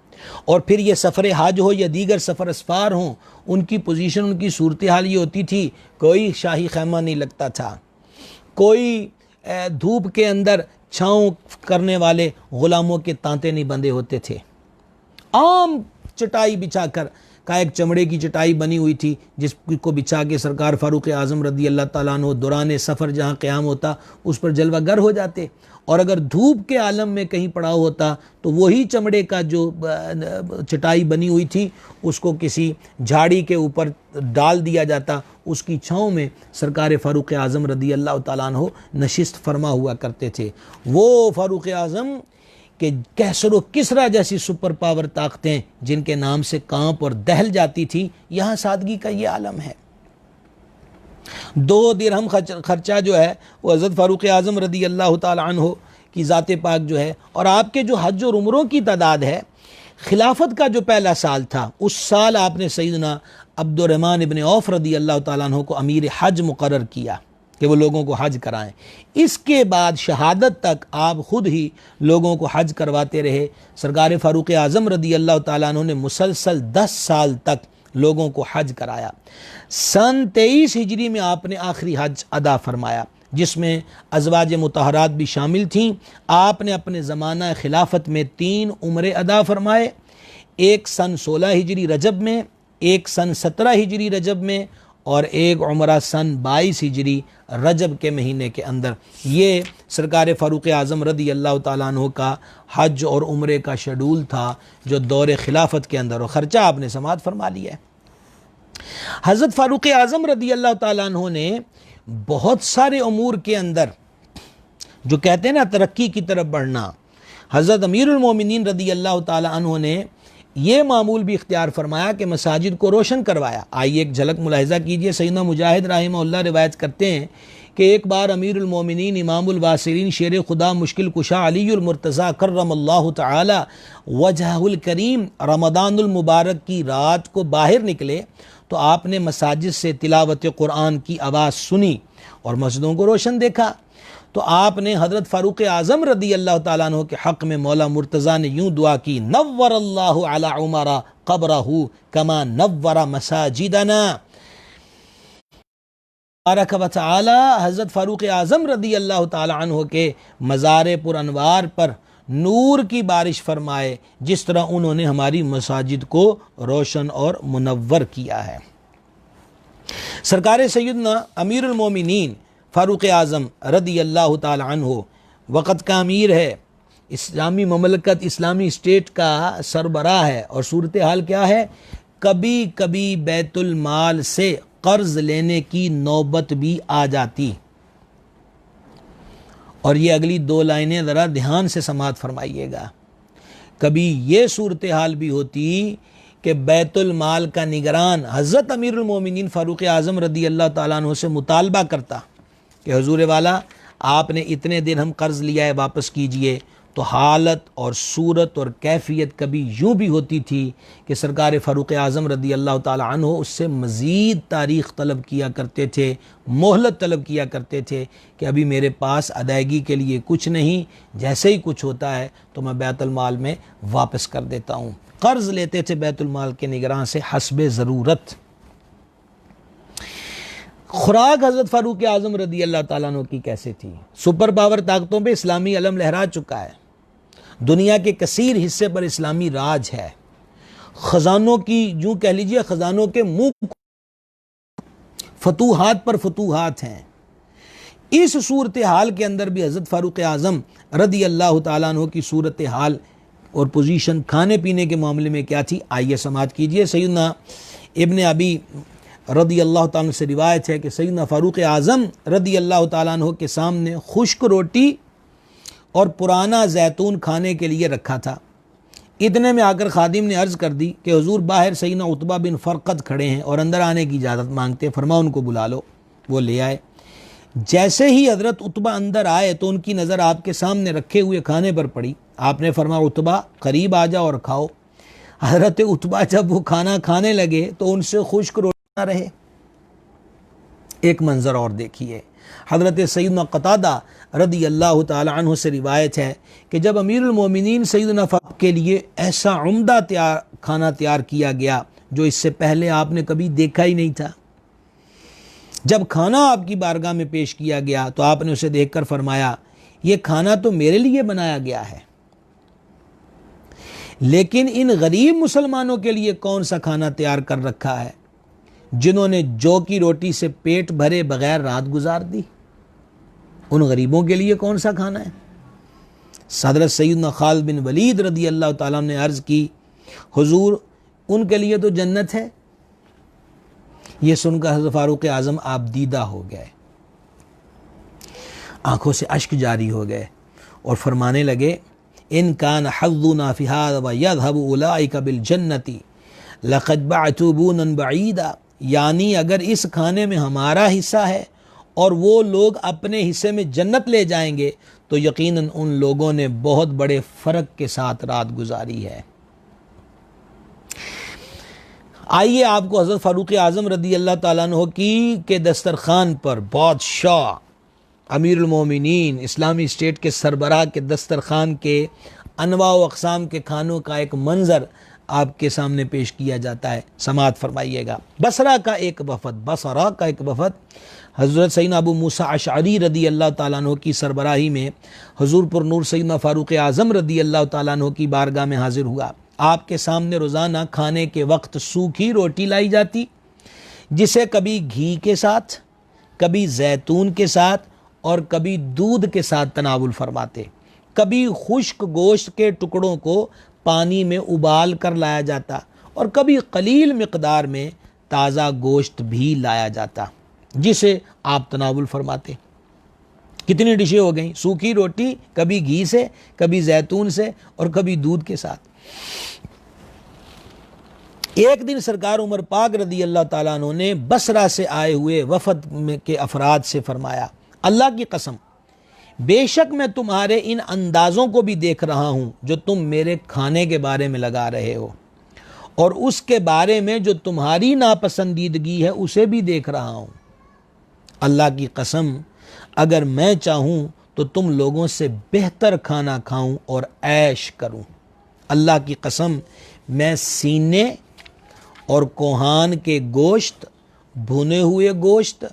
और फिर ये सफ़र हज हो या दीगर सफ़र असफ़ार हों, उनकी पोजीशन, उनकी सूरत हाल ये होती थी, कोई शाही खैमा नहीं लगता था, कोई धूप के अंदर छाँव करने वाले ग़ुलामों के तांते नहीं बंधे होते थे, आम चटाई बिछाकर, का एक चमड़े की चटाई बनी हुई थी जिसको बिछा के सरकार फ़ारूक आज़म रदी अल्लाह ताला अन्हु दौरान सफ़र जहाँ क़याम होता उस पर जलवागर हो जाते। और अगर धूप के आलम में कहीं पड़ाव होता तो वही चमड़े का जो चटाई बनी हुई थी उसको किसी झाड़ी के ऊपर डाल दिया जाता, उसकी छाँव में सरकार फ़ारूक आज़म रदी अल्लाह ताला अन्हु नशिस्त फरमा हुआ करते थे। वो फ़ारूक आज़म कि कैसर व किसरा जैसी सुपर पावर ताकतें जिनके नाम से कांप और दहल जाती थी, यहाँ सादगी का ये आलम है। 2 दिरहम खर्चा जो है वो हज़रत फ़ारूक आज़म रदी अल्लाह ताला अन्हु की ज़ात पाक जो है, और आपके जो हज और उम्रों की तादाद है, खिलाफत का जो पहला साल था उस साल आपने सैयदना अब्दुर्रहमान इब्न औफ रदी अल्लाह ताला अन्हु को अमीर हज मुकर्रर किया कि वो लोगों को हज कराएं। इसके बाद शहादत तक आप ख़ुद ही लोगों को हज करवाते रहे। सरकार फ़ारूक आज़म रदी अल्लाह ताला अन्हु ने मुसलसल 10 साल तक लोगों को हज कराया। सन 23 हिजरी में आपने आखिरी हज अदा फरमाया जिसमें अज़वाज मुतहरात भी शामिल थीं। आपने अपने ज़माना खिलाफत में 3 उम्रे अदा फरमाए, एक सन 16 हिजरी रजब में, एक सन 17 हिजरी रजब में, और एक उम्रा सन 22 हिजरी रजब के महीने के अंदर। ये सरकार फ़ारूक आज़म रदी अल्लाह ताला अन्हु का हज और उम्रे का शेड्यूल था जो दौर खिलाफत के अंदर, और ख़र्चा आपने समात फरमा लिया है। हज़रत फ़ारूक आज़म रदी अल्लाह ताला अन्हु ने बहुत सारे उमूर के अंदर जो कहते हैं ना तरक्की की तरफ बढ़ना, हज़रत अमीरुल मोमिनीन रदी अल्लाह ताला अन्हु ने ये मामूल भी इख्तियार फरमाया कि मसाजिद को रोशन करवाया। आइए एक झलक मुलाहिज़ा कीजिए। सैयदना मुजाहिद रहमहुल्लाह रिवायत करते हैं कि एक बार अमीरुल मोमिनीन इमामुल वासिरीन शेर खुदा मुश्किल कुशा अलीउल मुर्तज़ा कररमल्लाहु तआला वजहुल करीम रमदानुल मुबारक की रात को बाहर निकले तो आपने मसाजिद से तिलावत कुरान की आवाज़ सुनी और मस्जिदों को रोशन देखा। तो आपने हज़रत फ़ारूक आज़म रदी अल्लाह ताला अन्हु के हक़ में मौला मुर्तज़ा ने यूँ दुआ की, नव्वरल्लाहु अला उमरा क़ब्रहु कमा नव्वरा मसाजिदना। बारक व तआला हज़रत फ़ारूक आज़म रदी अल्लाह ताला अन्हु के मज़ार पुर अनवार पर नूर की बारिश फरमाए जिस तरह उन्होंने हमारी मसाजिद को रोशन और मुनव्वर किया है। सरकार सैयदना अमीरुल मोमिनीन फ़ारूक आज़म रदी अल्लाह ताला अन्हु वक़्त का अमीर है, इस्लामी ममलकत इस्लामी स्टेट का सरबराह है, और सूरत हाल क्या है, कभी कभी बैतुल माल से कर्ज़ लेने की नौबत भी आ जाती। और ये अगली 2 लाइनें ज़रा ध्यान से समाअत फरमाइएगा। कभी ये सूरत हाल भी होती कि बैतुल माल का निगरान हज़रत अमीरुल मोमिनीन फ़ारूक आज़म रदी अल्लाह ताला अन्हु से मुतालबा करता कि हुजूर वाला आपने इतने दिन हम कर्ज़ लिया है वापस कीजिए। तो हालत और सूरत और कैफियत कभी यूँ भी होती थी कि सरकार फ़ारूक आज़म रदी अल्लाह ताला अन्हु उससे मज़ीद तारीख़ तलब किया करते थे, मोहलत तलब किया करते थे कि अभी मेरे पास अदायगी के लिए कुछ नहीं, जैसे ही कुछ होता है तो मैं बैतुल माल में वापस कर देता हूँ। कर्ज़ लेते थे बैतुल माल के निगरान से हस्बे ज़रूरत। खुराक हज़रत फ़ारूक आज़म रदी अल्लाह ताला अन्हु की कैसे थी? सुपर पावर ताकतों पे इस्लामी अलम लहरा चुका है, दुनिया के कसीर हिस्से पर इस्लामी राज है, ख़जानों की यूँ कह लीजिए ख़जानों के मुँह फतूहात पर फतूहात हैं। इस सूरत हाल के अंदर भी हज़रत फ़ारूक आज़म रदी अल्लाह ताला अन्हु की सूरत हाल और पोजीशन खाने पीने के मामले में क्या थी, आइए समाअत कीजिए। सैयदना इब्न अबी रदी अल्लाह ताला से रिवायत है कि सैयदना फ़ारूक आज़म रदी अल्लाह ताला अन्हु के सामने खुश्क रोटी और पुराना जैतून खाने के लिए रखा था। इतने में आकर खादिम ने अर्ज़ कर दी कि हुजूर बाहर सैयदना उतबा बिन फ़रक़द खड़े हैं और अंदर आने की इजाज़त मांगते हैं, फरमा उनको बुला लो। वो ले आए। जैसे ही हज़रत उतबा अंदर आए तो उनकी नज़र आपके सामने रखे हुए खाने पर पड़ी। आपने फरमाया उतबा करीब आ जाओ और खाओ। हज़रत उतबा जब वो खाना खाने लगे तो उनसे खुश्क रोटी ना रहे। एक मंज़र और देखिए, हज़रत सैयदना क़तादा रदी अल्लाह ताला अन्हु से रिवायत है कि जब अमीरुल मोमिनीन सैयदना फ़ारूक के लिए ऐसा उम्दा खाना तैयार किया गया जो इससे पहले आपने कभी देखा ही नहीं था, जब खाना आपकी बारगाह में पेश किया गया तो आपने उसे देखकर फरमाया ये खाना तो मेरे लिए बनाया गया है, लेकिन इन गरीब मुसलमानों के लिए कौन सा खाना तैयार कर रखा है जिन्होंने जौ की रोटी से पेट भरे बगैर रात गुजार दी। उन गरीबों के लिए कौन सा खाना है। हज़रत सैयदना खालिद बिन वलीद रदी अल्लाह ताला ने अर्ज़ की हुजूर उनके लिए तो जन्नत है। ये सुनकर हज़रत फ़ारूक आज़म आप दीदा हो गए, आंखों से अश्क जारी हो गए और फरमाने लगे इन कान हज़्ज़ुना फ़ी हाज़ा व यज़हबु उलाइका बिल जन्नति लक़द बअतू बूनन बईदा, यानी अगर इस खाने में हमारा हिस्सा है और वो लोग अपने हिस्से में जन्नत ले जाएंगे तो यकीनन उन लोगों ने बहुत बड़े फ़र्क के साथ रात गुजारी है। आइए आपको हज़रत फ़ारूक आज़म रदी अल्लाह ताला अन्हु की के दस्तरखान पर बादशाह अमीरुल मोमिनीन इस्लामी स्टेट के सरबराह के दस्तरखान के अनवा व अक़साम के खानों का एक मंज़र आपके सामने पेश किया जाता है। समाअत फरमाइएगा। बसरा का एक वफ़द हज़रत सैयदना अबू मूसा अशअरी रदी अल्लाह ताला अन्हु की सरबराही में हुज़ूर पर नूर सैयदना फ़ारूक आज़म रदी अल्लाह ताला अन्हु की बारगाह में हाजिर हुआ। आपके सामने रोज़ाना खाने के वक्त सूखी रोटी लाई जाती जिसे कभी घी के साथ, कभी जैतून के साथ और कभी दूध के साथ तनावुल फरमाते। कभी खुश्क गोश्त के टुकड़ों को पानी में उबाल कर लाया जाता और कभी कलील मिक़दार में ताज़ा गोश्त भी लाया जाता जिसे आप तनावुल फरमाते। कितनी डिशें हो गई, सूखी रोटी कभी घी से, कभी जैतून से और कभी दूध के साथ। एक दिन सरकार उमर पाक रदी अल्लाह ताला अन्हु ने बसरा से आए हुए वफद के अफराद से फरमाया अल्लाह की कसम बेशक मैं तुम्हारे इन अंदाज़ों को भी देख रहा हूँ जो तुम मेरे खाने के बारे में लगा रहे हो और उसके बारे में जो तुम्हारी नापसंदीदगी है उसे भी देख रहा हूँ। अल्लाह की कसम अगर मैं चाहूँ तो तुम लोगों से बेहतर खाना खाऊं और ऐश करूं। अल्लाह की कसम मैं सीने और कोहान के गोश्त, भुने हुए गोश्त,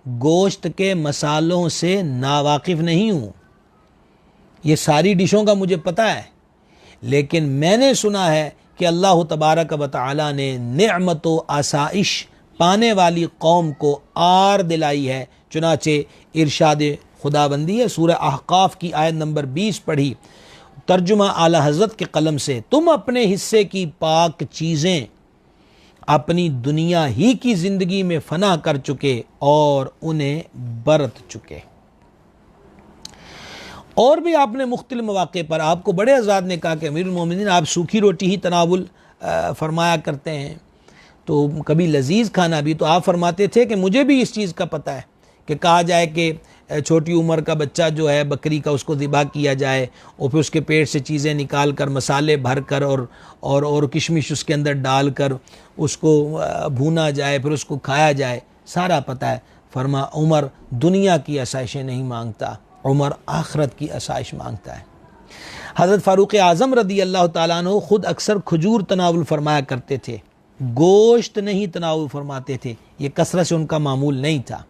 गोश्त के मसालों से नावाकिफ़ नहीं हूँ। ये सारी डिशों का मुझे पता है, लेकिन मैंने सुना है कि अल्लाह तबारक व तआला ने नेमत व आसाइश पाने वाली कौम को आर दिलाई है। चुनाचे इरशाद खुदाबंदी है, सूरह अहकाफ की आयत नंबर 20 पढ़ी। तर्जुमा आला हज़रत के कलम से तुम अपने हिस्से की पाक चीज़ें अपनी दुनिया ही की ज़िंदगी में फना कर चुके और उन्हें बरत चुके। और भी आपने मुख्तलिफ मौक़े पर आपको बड़े आज़ाद ने कहा कि अमीरुल मोमिनीन आप सूखी रोटी ही तनावुल फरमाया करते हैं, तो कभी लजीज़ खाना भी। तो आप फरमाते थे कि मुझे भी इस चीज़ का पता है कि कहा जाए कि छोटी उम्र का बच्चा जो है बकरी का उसको ज़िबा किया जाए और फिर उसके पेट से चीज़ें निकाल कर मसाले भर कर और किशमिश उसके अंदर डाल कर उसको भूना जाए, फिर उसको खाया जाए, सारा पता है। फरमा उमर दुनिया की आसाइशें नहीं मांगता, उमर आखरत की आसाइश मांगता है। हज़रत फ़ारूक आज़म रदी अल्लाह ताला अन्हु ख़ुद अक्सर खजूर तनावुल फरमाया करते थे, गोश्त नहीं तनावुल फरमाते थे। ये कसरत से उनका मामूल नहीं था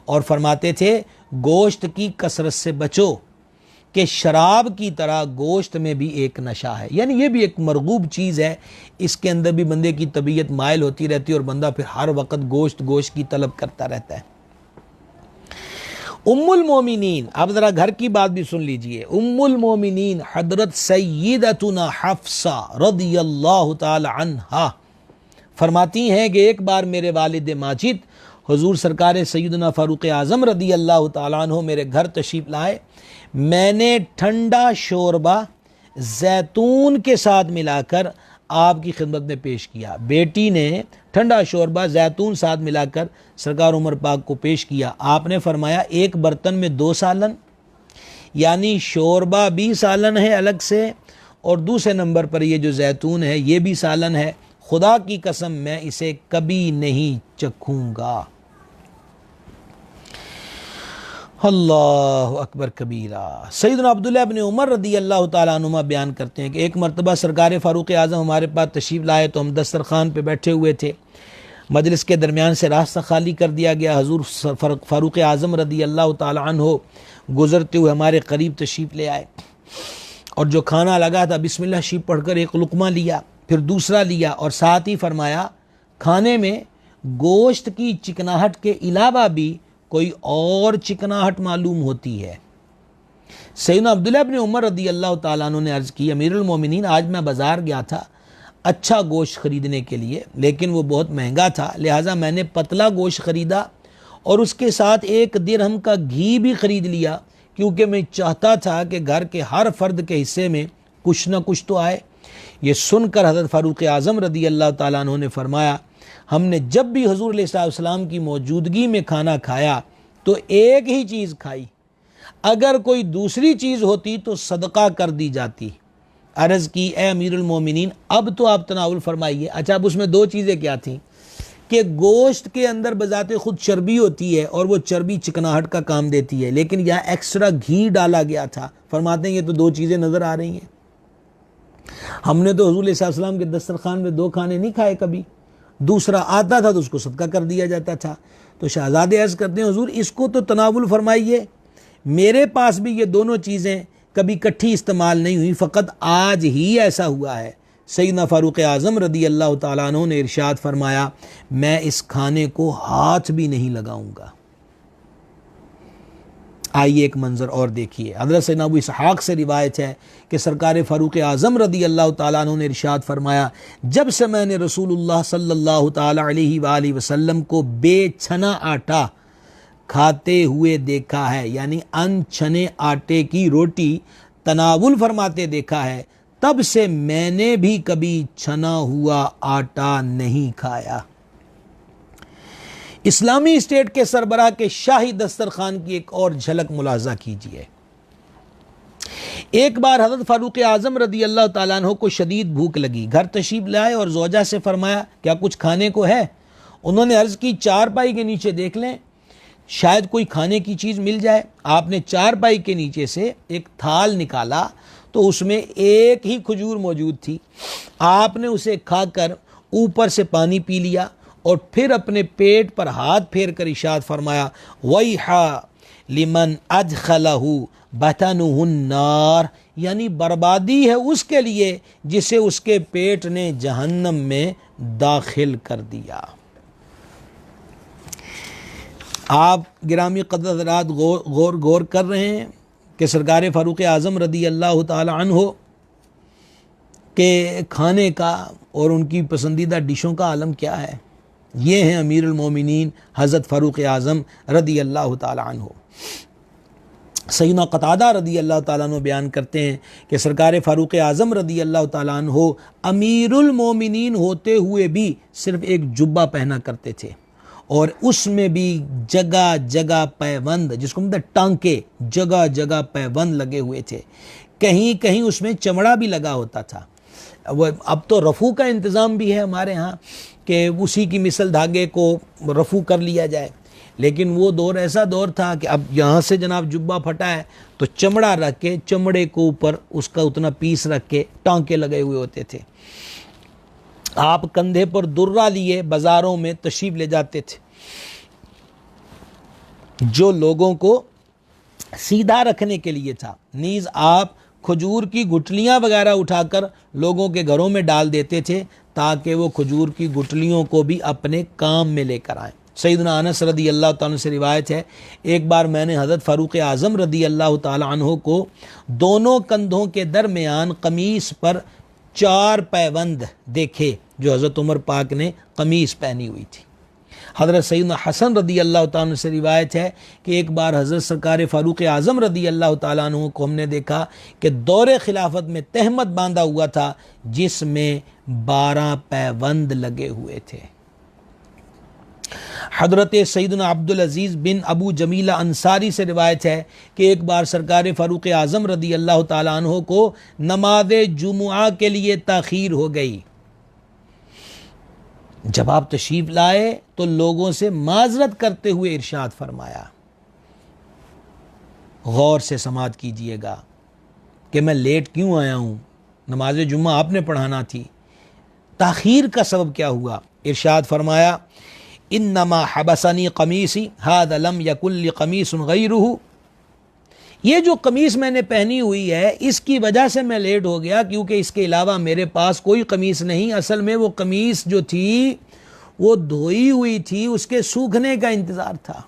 और फरमाते थे गोश्त की कसरत से बचो कि शराब की तरह गोश्त में भी एक नशा है, यानी ये भी एक मरगूब चीज़ है, इसके अंदर भी बंदे की तबीयत मायल होती रहती है और बंदा फिर हर वक्त गोश्त की तलब करता रहता है। उम्मुल मोमिनीन, आप ज़रा घर की बात भी सुन लीजिए। उम्मुल मोमिनीन हज़रत सय्यदतुना हफ्सा रज़ियल्लाहु ताला अन्हा फरमाती हैं कि एक बार मेरे वालिद माजिद हुजूर सरकार सैयदना फ़ारूक़ आज़म रदी अल्लाह ताला अन्हु मेरे घर तशरीफ़ लाए। मैंने ठंडा शोरबा जैतून के साथ मिलाकर आपकी खिदमत में पेश किया। बेटी ने ठंडा शोरबा जैतून साथ मिलाकर सरकार उमर पाक को पेश किया। आपने फरमाया एक बर्तन में 2 सालन, यानी शोरबा भी सालन है अलग से, और दूसरे नंबर पर ये जो जैतून है ये भी सालन है। खुदा की कसम मैं इसे कभी नहीं चखूंगा। अल्लाह अकबर कबीरा। सैयदना अब्दुल्लाह इब्न उमर रदी अल्लाह ताला अन्हुमा बयान करते हैं कि एक मरतबा सरकार फ़ारूक़ आज़म हमारे पास तशरीफ़ लाए तो हम दस्तरखान पे बैठे हुए थे। मजलिस के दरमियान से रास्ता खाली कर दिया गया। हुज़ूर फ़ारूक़ आज़म रदी अल्लाह ताला अन्हु गुज़रते हुए हमारे करीब तशरीफ़ ले आए और जो खाना लगा था बिस्मिल्लाह शरीफ पढ़कर एक लुक़मा लिया, फिर दूसरा लिया और साथ ही फरमाया खाने में गोश्त की चिकनाहट के अलावा भी कोई और चिकनाहट मालूम होती है। सैयदना अब्दुल्लाह इब्न उमर रदी अल्लाह ताला अन्हु ने अर्ज़ की, अमीरुल मोमिनीन आज मैं बाज़ार गया था अच्छा गोश्त ख़रीदने के लिए, लेकिन वो बहुत महंगा था, लिहाजा मैंने पतला गोश्त ख़रीदा और उसके साथ 1 दिरहम का घी भी ख़रीद लिया, क्योंकि मैं चाहता था कि घर के हर फर्द के हिस्से में कुछ न कुछ तो आए। ये सुनकर हज़रत फ़ारूक़ आज़म रदी अल्लाह ताला अन्हु ने फरमाया, हमने जब भी हुज़ूर अलैहिस्सलाम की मौजूदगी में खाना खाया तो एक ही चीज़ खाई, अगर कोई दूसरी चीज़ होती तो सदका कर दी जाती। अर्ज़ की, ए अमीरुल मोमिनीन अब तो आप तनावुल फरमाइए। अच्छा, अब उसमें 2 चीज़ें क्या थीं कि गोश्त के अंदर बजाते खुद चर्बी होती है और वो चर्बी चिकनाहट का काम देती है, लेकिन यहाँ एक्स्ट्रा घी डाला गया था। फरमाते हैं ये तो 2 चीज़ें नज़र आ रही हैं। हमने तो हुज़ूर सल्लल्लाहु के दस्तरखान में 2 खाने नहीं खाए कभी, दूसरा आता था तो उसको सदका कर दिया जाता था। तो शहज़ादे अर्ज़ करते हैं हुज़ूर इसको तो तनावुल फरमाइए, मेरे पास भी ये दोनों चीज़ें कभी इकट्ठी इस्तेमाल नहीं हुई, फ़कत आज ही ऐसा हुआ है। सैयदना फ़ारूक़ आज़म रदी अल्लाह ताला अन्हु ने इरशाद फरमाया, मैं इस खाने को हाथ भी नहीं लगाऊंगा। आइए एक मंजर और देखिए। हज़रत सैयदना अबू इसहाक़ से रिवायत है कि सरकार फ़ारूक़ आज़म रदी अल्लाह ताला अन्हु ने इरशाद फरमाया, जब से मैंने रसूलुल्लाह सल्लल्लाहु ताला अलैहि वसल्लम को बेछना आटा खाते हुए देखा है, यानी अनछने आटे की रोटी तनावुल फरमाते देखा है, तब से मैंने भी कभी छना हुआ आटा नहीं खाया। इस्लामी स्टेट के सरबराह के शाही दस्तरखान की एक और झलक मुलाजा कीजिए। एक बार हज़रत फ़ारूक़ आज़म रदी अल्लाह ताला अन्हु को शदीद भूख लगी, घर तशरीफ़ लाए और ज़ौजा से फरमाया क्या कुछ खाने को है। उन्होंने अर्ज़ की चारपाई के नीचे देख लें, शायद कोई खाने की चीज़ मिल जाए। आपने चारपाई के नीचे से एक थाल निकाला तो उसमें एक ही खजूर मौजूद थी। आपने उसे खाकर ऊपर से पानी पी लिया और फिर अपने पेट पर हाथ फेर कर इरशाद फरमाया, वैहा लिमन अदखलहु बतनुहुन नार, यानी बर्बादी है उसके लिए जिसे उसके पेट ने जहन्नम में दाखिल कर दिया। आप गिरामी क़द्र हज़रात गौर कर रहे हैं कि सरकार फ़ारूक़ आज़म रदी अल्लाह ताला अन्हु के खाने का और उनकी पसंदीदा डिशों का आलम क्या है। ये हैं अमीरुल मोमिनीन हज़रत फ़ारूक़ आज़म रदी अल्लाह ताला अन्हु। सैयदना क़तादा रदी अल्लाह ताला अन्हु बयान करते हैं कि सरकार फ़ारूक़ आज़म रदी अल्लाह ताला अन्हु अमीरुल मोमिनीन होते हुए भी सिर्फ़ एक जुब्बा पहना करते थे और उसमें भी जगह जगह पैबंद, जिसको मतलब टांके, जगह जगह पैबंद लगे हुए थे। कहीं कहीं उसमें चमड़ा भी लगा होता था। अब तो रफ़ू का इंतज़ाम भी है हमारे यहाँ कि उसी की मिसल धागे को रफ़ू कर लिया जाए, लेकिन वो दौर ऐसा दौर था कि अब यहाँ से जनाब जुब्बा फटा है तो चमड़ा रख के, चमड़े को ऊपर उसका उतना पीस रख के टांके लगे हुए होते थे। आप कंधे पर दुर्रा लिए बाज़ारों में तशरीफ़ ले जाते थे, जो लोगों को सीधा रखने के लिए था। नीज़ आप खजूर की गुठलियाँ वगैरह उठाकर लोगों के घरों में डाल देते थे ताकि वो खजूर की गुठलियों को भी अपने काम में लेकर आएँ। सैयदना अनस रदी अल्लाह ताला से रिवायत है, एक बार मैंने हज़रत फ़ारूक़ आज़म रदी अल्लाह ताला अन्हु को दोनों कंधों के दरमियान कमीज़ पर 4 पैबंद देखे जो हज़रत उमर पाक ने कमीज़ पहनी हुई थी। हज़रत सैयदना हसन रदी अल्लाह तआला अन्हु से रिवायत है कि एक बार हज़रत सरकार फ़ारूक आज़म रदी अल्लाह तआला अन्हु को हमने देखा कि दौरे खिलाफत में तहमत बांधा हुआ था जिसमें 12 पैबंद लगे हुए थे। हज़रत सैयदना अब्दुल अज़ीज़ बिन अबू जमीला अंसारी से रिवायत है कि एक बार सरकार फ़ारूक आज़म रदी अल्लाह तआला अन्हु को नमाज जुमुआ के लिए ताख़ीर हो गई। जब आप तशरीफ़ लाए तो लोगों से माजरत करते हुए इरशाद फरमाया, गौर से समात कीजिएगा कि मैं लेट क्यों आया हूँ, नमाज जुम्मा आपने पढ़ाना थी, ताख़ीर का सबब क्या हुआ। इरशाद फरमाया, इन्नमा हबसनी कमीसी हादा लम यकुल कमीसन गैरुहु, ये जो कमीज़ मैंने पहनी हुई है इसकी वजह से मैं लेट हो गया क्योंकि इसके अलावा मेरे पास कोई कमीज़ नहीं। असल में वो कमीज़ जो थी वो धोई हुई थी, उसके सूखने का इंतज़ार था।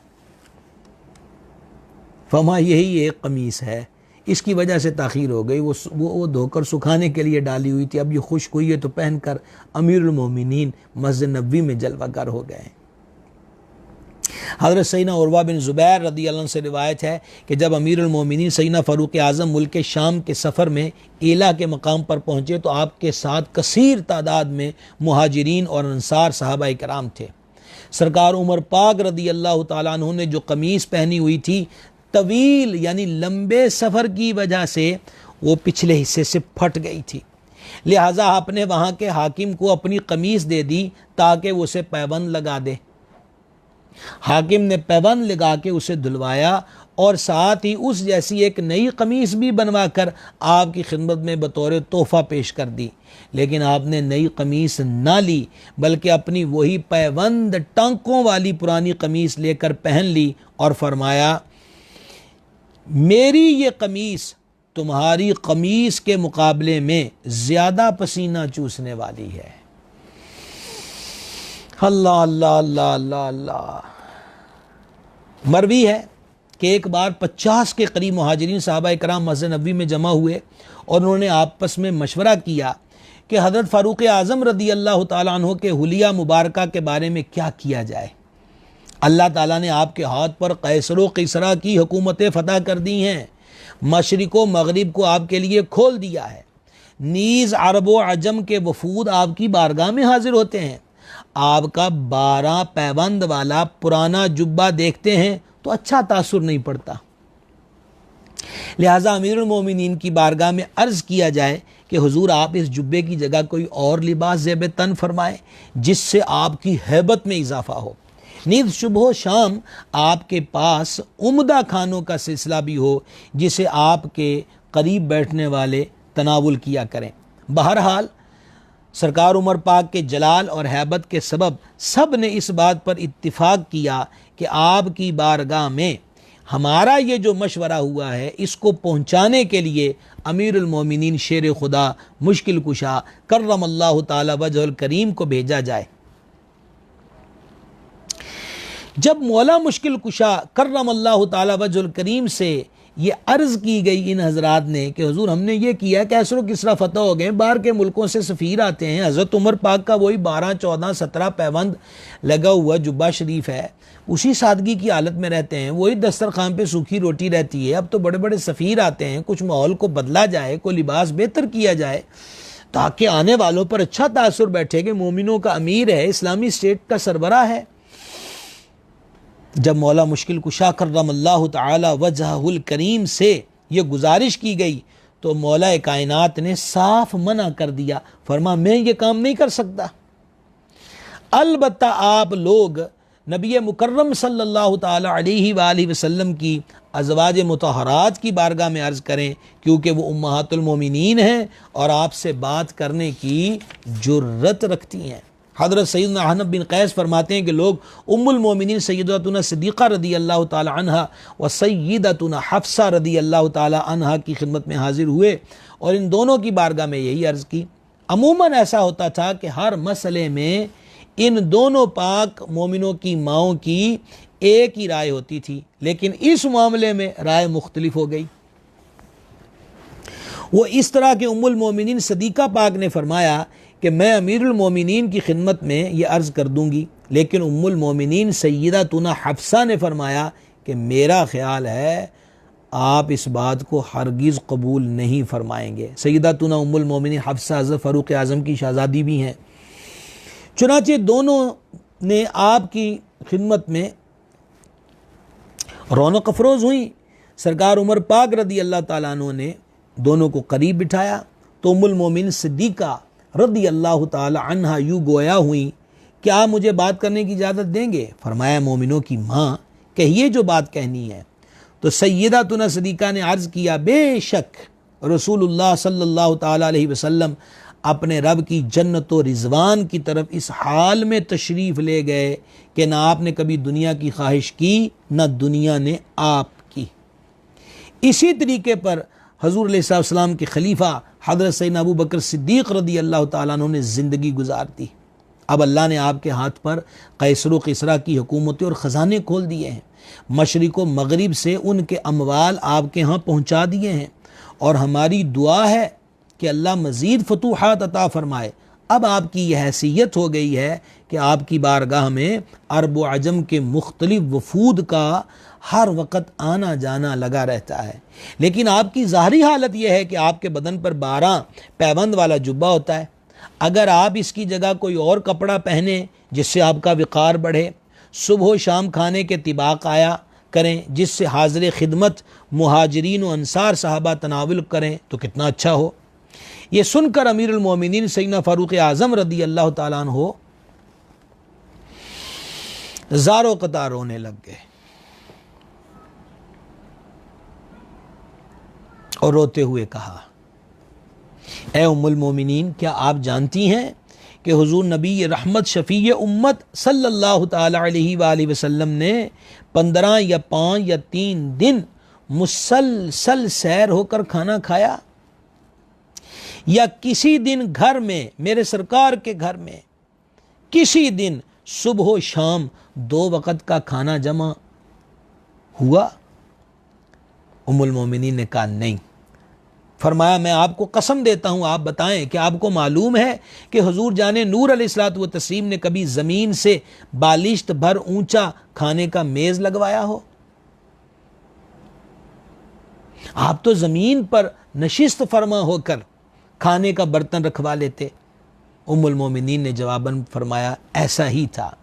फरमा यही एक कमीज़ है, इसकी वजह से ताख़ीर हो गई। वो धोकर सुखाने के लिए डाली हुई थी, अब ये खुश्क हुई है तो पहनकर अमीरुल मोमिनीन मस्जिद नबवी में जलवागर हो गए। हज़रत सैयदना उरवा बिन ज़ुबैर रदी अल्लाह अन्हु से रिवायत है कि जब अमीरुल मोमिनीन सैयदना फ़ारूक आज़म मुल्क शाम के सफ़र में एला के मकाम पर पहुँचे तो आपके साथ कसीर तादाद में मुहाजिरीन और अंसार सहाबा कराम थे। सरकार उमर पाक रदी अल्लाह तआला अन्हु ने जो कमीज़ पहनी हुई थी तवील यानी लंबे सफ़र की वजह से वो पिछले हिस्से से फट गई थी, लिहाजा आपने वहाँ के हाकिम को अपनी कमीज़ दे दी ताकि वो उसे पैबंद लगा दे। हाकिम ने पैबंद लगा के उसे धुलवाया और साथ ही उस जैसी एक नई कमीज़ भी बनवा कर आपकी खिदमत में बतौर तोहफ़ा पेश कर दी। लेकिन आपने नई कमीज़ ना ली बल्कि अपनी वही पैबंद टांकों वाली पुरानी कमीज़ लेकर पहन ली और फरमाया, मेरी ये कमीज़ तुम्हारी कमीज़ के मुकाबले में ज़्यादा पसीना चूसने वाली है। अल्लाह अल्लाह अल्लाह अल्लाह अल्लाह। मरवी है कि एक बार 50 के करीब मुहाजिरीन सहाबा कराम मस्जिद नबवी में जमा हुए और उन्होंने आपस में मशवरा किया कि हज़रत फ़ारूक आज़म रदी अल्लाह तआला अन्हु के हुलिया मुबारका के बारे में क्या किया जाए। अल्लाह ताला ने आपके हाथ पर कैसर व किसरा की हुकूमतें फ़तह कर दी हैं, मशरिक़ व मग़रिब को आपके लिए खोल दिया है, नीज़ अरब व अजम के वफूद आपकी बारगाह में हाजिर होते हैं। आपका 12 पैबंद वाला पुराना जुब्बा देखते हैं तो अच्छा तासुर नहीं पड़ता, लिहाजा अमीरुल मोमिनीन की बारगाह में अर्ज़ किया जाए कि हुजूर आप इस जुब्बे की जगह कोई और लिबास ज़ेब तन फरमाएं जिससे आपकी हैबत में इजाफा हो। नींद सुबह शाम आपके पास उम्दा खानों का सिलसिला भी हो जिसे आपके करीब बैठने वाले तनावुल किया करें। बहरहाल सरकार उमर पाक के जलाल और हैबत के सबब सब ने इस बात पर इत्तिफाक किया कि आपकी बारगाह में हमारा ये जो मशवरा हुआ है इसको पहुँचाने के लिए अमीरुल मोमिनीन शेर खुदा मुश्किल कुशा कर्रमल्लाहु ताला वजहुल करीम को भेजा जाए। जब मौला मुश्किल कुशा कर्रमल्लाहु ताला वजहुल करीम से ये अर्ज़ की गई इन हजरात ने कि हुजूर हमने ये किया, कैसरो किसरा फतह हो गए, बाहर के मुल्कों से सफ़ीर आते हैं, हज़रत उमर पाक का वही 12, 14, 17 पैबंद लगा हुआ जुब्बा शरीफ है, उसी सादगी की हालत में रहते हैं, वही दस्तरखान पे सूखी रोटी रहती है। अब तो बड़े बड़े सफ़ीर आते हैं, कुछ माहौल को बदला जाए, कोई लिबास बेहतर किया जाए ताकि आने वालों पर अच्छा तासुर बैठे कि मोमिनों का अमीर है, इस्लामी स्टेट का सरबराह है। जब मौला मुश्किल कुशा कर्रमल्लाहु ताला वजहुल करीम से ये गुजारिश की गई तो मौला कायनात ने साफ मना कर दिया, फरमा मैं ये काम नहीं कर सकता। अलबत्ता आप लोग नबी मुकर्रम सल्लल्लाहु ताला अलैहि वालैहि वसल्लम की अज़वाज मुतहरात की बारगाह में अर्ज़ करें क्योंकि वो उम्महातुल मोमिनीन हैं और आपसे बात करने की जुर्रत रखती हैं। हज़रत सैयदना अहनफ बिन कैस फरमाते हैं कि लोग उम्मुल मोमिनीन सैयदतुना सिद्दीक़ा रदी अल्लाह ताला अन्हा व सैयदतुना हफ्सा रदी अल्लाह ताला अन्हा की खिदमत में हाजिर हुए और इन दोनों की बारगाह में यही अर्ज़ की। अमूमन ऐसा होता था कि हर मसले में इन दोनों पाक मोमिनों की माओं की एक ही राय होती थी, लेकिन इस मामले में राय मुख्तलिफ हो गई। वो इस तरह के उम्मुल मोमिनीन सदीक़ा पाक ने फरमाया कि मैं अमीरुल मोमिनीन की खिदमत में ये अर्ज़ कर दूंगी, लेकिन उम्मुल मोमिनीन सैयदातुना हफ्सा ने फरमाया कि मेरा ख्याल है आप इस बात को हरगिज़ कबूल नहीं फरमाएंगे। सैयदातुना उम्मुल मोमिनीन हफ्सा हज़रत फ़ारूक़ आज़म की शहज़ादी भी हैं। चुनांचे दोनों ने आपकी खिदमत में रौनक अफरोज़ हुई। सरकार उमर पाक रदी अल्लाह ताला अन्हु ने दोनों को करीब बिठाया तो उम्मुल मोमिन सिद्दीक़ा रदी अल्लाह ताला अन्हा यूँ गोया हुई कि आप मुझे बात करने की इजाज़त देंगे। फरमाया मोमिनों की माँ, कहिए जो बात कहनी है। तो सैयदातुना सिद्दीक़ा ने अर्ज़ किया, बेशक रसूलुल्लाह सल्लल्लाहु ताला अलैहि वसल्लम अपने रब की जन्नत व रिज़वान की तरफ इस हाल में तशरीफ़ ले गए कि ना आपने कभी दुनिया की ख्वाहिश की ना दुनिया ने आपकी। इसी तरीके पर हज़ूर अलैहि सल्लम के खलीफा हज़रत सैयदना अबू बकर सिद्दीक़ रदी अल्लाह ताला अन्हु ने ज़िंदगी गुजार दी। अब अल्लाह ने आपके हाथ पर कैसर व किसरा की हुकूमतें और ख़जाने खोल दिए हैं। मशरिक़ व मग़रिब से उनके अमवाल आपके यहाँ पहुँचा दिए हैं और हमारी दुआ है कि अल्लाह मज़ीद फतूहात अता फ़रमाए। अब आपकी यह हैसियत हो गई है कि आपकी बारगाह में अरब व अजम के मुख्तलिफ वफूद का हर वक़्त आना जाना लगा रहता है, लेकिन आपकी ज़ाहरी हालत यह है कि आपके बदन पर 12 पैबंद वाला जुब्बा होता है। अगर आप इसकी जगह कोई और कपड़ा पहने जिससे आपका विक़ार बढ़े, सुबह शाम खाने के तिबाक आया करें जिससे हाज़िर खिदमत मुहाजिरीन व अंसार साहबा तनावुल करें तो कितना अच्छा हो। ये सुनकर अमीरुल मोमिनीन सैयदना फ़ारूक़ आज़म रदी अल्लाह ताला अन्हु ज़ारो क़तार रोने लग गए और रोते हुए कहा, ए उम्मुल मोमिनीन, क्या आप जानती हैं कि हुज़ूर नबी रहमत शफ़ी उम्मत सल्लल्लाहु ताला अलैहि वसल्लम ने 15 या 5 या 3 दिन मुसलसल सैर होकर खाना खाया, या किसी दिन घर में मेरे सरकार के घर में किसी दिन सुबह शाम 2 वक़्त का खाना जमा हुआ? उम्मुल मोमिनीन ने कहा नहीं। फरमाया, मैं आपको कसम देता हूँ, आप बताएं कि आपको मालूम है कि हुजूर जाने नूर अलैहिस्सलातु व तस्लीम ने कभी ज़मीन से बालिश्त भर ऊंचा खाने का मेज़ लगवाया हो? आप तो ज़मीन पर नशिस्त फरमा होकर खाने का बर्तन रखवा लेते। उम्मुल मोमिनीन ने जवाबन फरमाया, ऐसा ही था।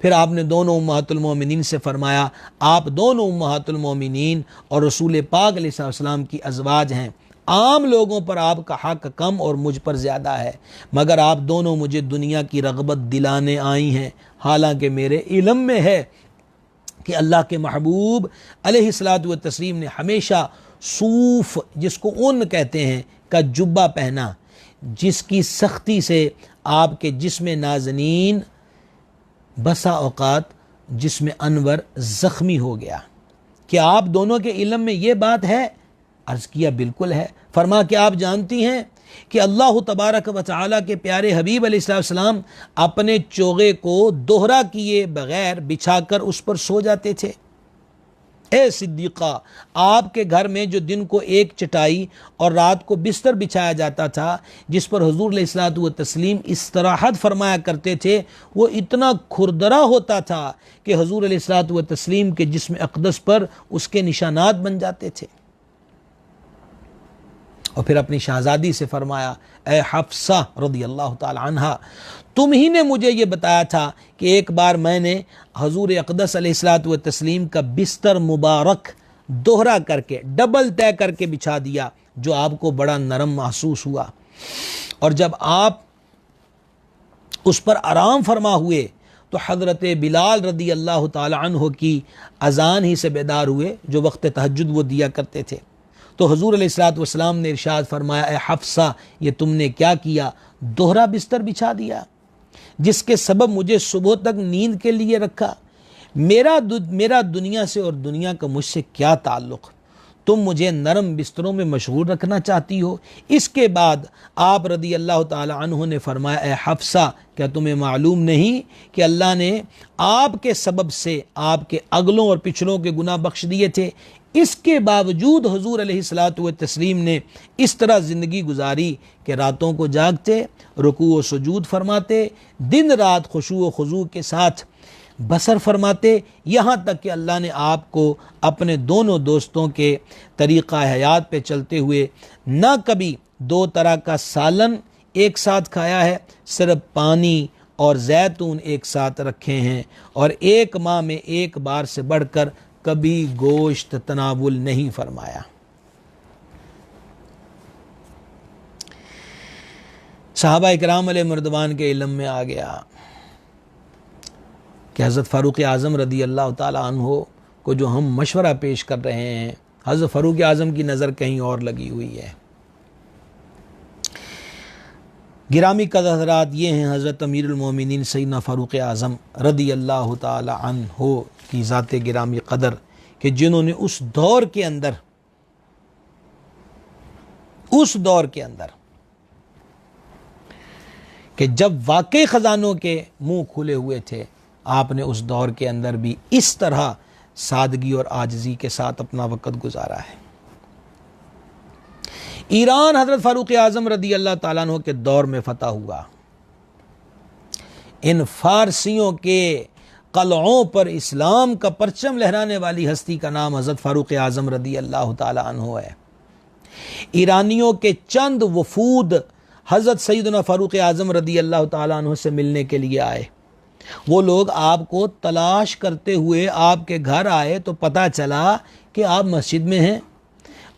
फिर आपने दोनों उम्महातुल मोमिनीन से फरमाया, आप दोनों उम्महातुल मोमिनीन और रसूल पाक अलैहिस्सलाम की अज़वाज हैं। आम लोगों पर आपका हक़ कम और मुझ पर ज़्यादा है, मगर आप दोनों मुझे दुनिया की रग़बत दिलाने आई हैं। हालांकि मेरे इल्म में है कि अल्लाह के महबूब अलैहिस्सलातु व तस्लीम ने हमेशा सूफ़, जिसको ऊन कहते हैं, का जुब्बा पहना, जिसकी सख्ती से आपके जिस्म नाज़नीन बसा औक़ात जिस्म अनवर ज़ख्मी हो गया। क्या आप दोनों के इल्म में ये बात है? अर्ज़ किया, बिल्कुल है। फरमा कि आप जानती हैं कि अल्लाह तबारक व तआला के प्यारे हबीब अलैहिस्सलाम अपने चोगे को दोहरा किए बग़ैर बिछाकर उस पर सो जाते थे। ए सिद्दीक़ा, आपके घर में जो दिन को एक चटाई और रात को बिस्तर बिछाया जाता था जिस पर हुज़ूर अलैहिस्सलातु व तस्लीम इस्तराहत फरमाया करते थे, वो इतना खुरदरा होता था कि हुज़ूर अलैहिस्सलातु व तस्लीम के जिस्म अक़दस पर उसके निशानात बन जाते थे। और फिर अपनी शहज़ादी से फरमाया, ए हफ्सा रज़ी अल्लाह ताला अन्हा, तुम ही ने मुझे ये बताया था कि एक बार मैंने हुज़ूर अक़दस अलैहिस्सलातु व तस्लीम का बिस्तर मुबारक दोहरा करके डबल तय करके बिछा दिया, जो आपको बड़ा नरम महसूस हुआ, और जब आप उस पर आराम फरमा हुए तो हज़रत बिलाल रज़ी अल्लाह ताला अन्हु की अज़ान ही से बेदार हुए, जो वक्त तहज्जुद वो दिया करते थे। तो हुज़ूर अलैहिस्सलातु वस्सलाम ने इरशाद फरमाया, ए हफ्सा, ये तुमने क्या किया? दोहरा बिस्तर बिछा दिया, जिसके सबब मुझे सुबह तक नींद के लिए रखा। मेरा दुनिया से और दुनिया का मुझसे क्या ताल्लुक़? तुम मुझे नरम बिस्तरों में मशगूल रखना चाहती हो। इसके बाद आप रदी अल्लाह ताला अन्हु ने फरमाया, ए हफ्सा, क्या तुम्हें मालूम नहीं कि अल्लाह ने आपके सबब से आपके अगलों और पिछलों के गुनाह बख्श दिए थे। इसके बावजूद हुजूर अलैहिस्सलातु व तस्लीम ने इस तरह ज़िंदगी गुजारी कि रातों को जागते, रुकू व सुजूद फरमाते, दिन रात खुशू व खुजू के साथ बसर फरमाते, यहाँ तक कि अल्लाह ने आपको अपने दोनों दोस्तों के तरीक़ा हयात पे चलते हुए ना कभी दो तरह का सालन एक साथ खाया है, सिर्फ पानी और जैतून एक साथ रखे हैं, और एक माह में एक बार से बढ़कर कभी गोश्त तनावुल नहीं फरमाया। सहाबा इकराम अलैहिर्रज़वान के इल्म में आ गया कि हज़रत फ़ारूक आज़म रदी अल्लाह ताला अन्हो को जो हम मशवरा पेश कर रहे हैं, हज़रत फ़ारूक आज़म की नज़र कहीं और लगी हुई है। गिरामी कदर हज़रात ये हैं हज़रत अमीरुल मोमिनीन सैयदना फ़ारूक आज़म रदी अल्लाह ताला अन्हो की ज़ात गिरामी कदर कि जिन्होंने उस दौर के अंदर कि जब वाकई ख़जानों के मुंह खुले हुए थे, आपने उस दौर के अंदर भी इस तरह सादगी और आजिज़ी के साथ अपना वक़्त गुजारा है। ईरान हज़रत फ़ारूक आज़म रदी अल्लाह ताला अन्हु के दौर में फ़तह हुआ। इन फ़ारसियों के क़लअों पर इस्लाम का परचम लहराने वाली हस्ती का नाम हज़रत फ़ारूक आज़म रदी अल्लाह ताला अन्हु है। ईरानियों के चंद वफूद हज़रत सैयदना फ़ारूक आज़म रदी अल्लाह ताला अन्हु से मिलने के लिए आए। वो लोग आपको तलाश करते हुए आपके घर आए तो पता चला कि आप मस्जिद में हैं।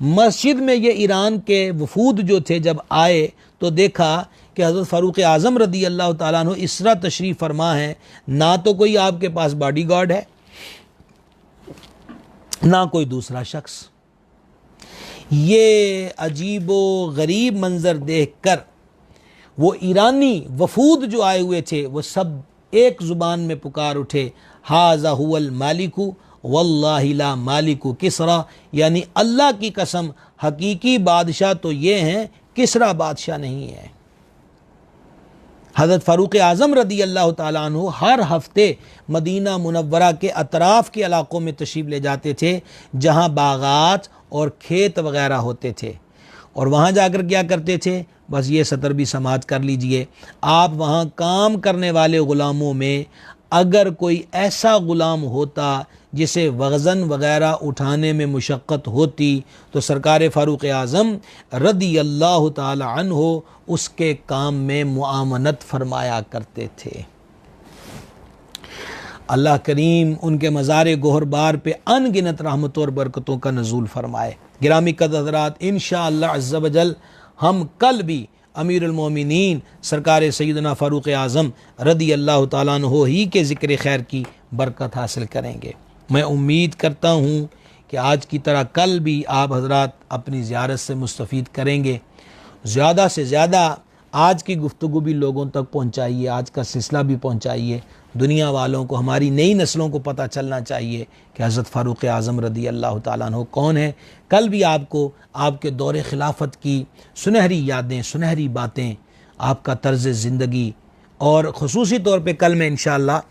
मस्जिद में ये ईरान के वफूद जो थे जब आए तो देखा कि हज़रत फ़ारूक आज़म रदी अल्लाह ताला अन्हु इस तरह तशरीफ़ फरमा है, ना तो कोई आपके पास बॉडी गार्ड है ना कोई दूसरा शख्स। ये अजीबो गरीब मंज़र देख कर वो ईरानी वफूद जो आए हुए थे वो सब एक ज़ुबान में पुकार उठे, हाज़ा हुवल मालिकु वल्लाहि ला मालिकु किसरा, यानी अल्लाह की कसम हकीकी बादशाह तो ये हैं, किसरा बादशाह नहीं है। हज़रत फ़ारूक आज़म रदी अल्लाह ताला अन्हु हर हफ्ते मदीना मुनव्वरा के अतराफ़ के इलाक़ों में तशरीफ़ ले जाते थे जहाँ बागात और खेत वग़ैरह होते थे, और वहाँ जाकर क्या करते थे, बस ये सतर भी समाज कर लीजिए, आप वहाँ काम करने वाले ग़ुलामों में अगर कोई ऐसा ग़ुलाम होता जिसे वज़न वग़ैरह उठाने में मुशक्क़त होती तो सरकार फ़ारूक आज़म रदी अल्लाह ताला अन्हु उसके काम में मुआमनत फरमाया करते थे। अल्लाह करीम उनके मज़ार गोहरबार पे अनगिनत रहमतों और बरकतों का नज़ूल फरमाए। गिरामी कदर हज़रात, इंशाअल्लाह अज़्ज़ा वजल हम कल भी अमीरुल मोमिनीन सरकार सैयदना फ़ारूक आज़म रदी अल्लाह ताला अन्हु ही के ज़िक्र खैर की बरकत हासिल करेंगे। मैं उम्मीद करता हूँ कि आज की तरह कल भी आप हज़रात अपनी ज़ियारत से मुस्तफ़ीद करेंगे। ज़्यादा से ज़्यादा आज की गुफ्तगू भी लोगों तक पहुँचाइए, आज का सिलसिला भी पहुँचाइए। दुनिया वालों को, हमारी नई नस्लों को पता चलना चाहिए कि हज़रत फ़ारूक आज़म रदी अल्लाह ताला अन्हु कौन है। कल भी आपको आपके दौर खिलाफत की सुनहरी यादें, सुनहरी बातें, आपका तर्ज़ ज़िंदगी, और ख़ुसूसी तौर पे कल में इंशाअल्लाह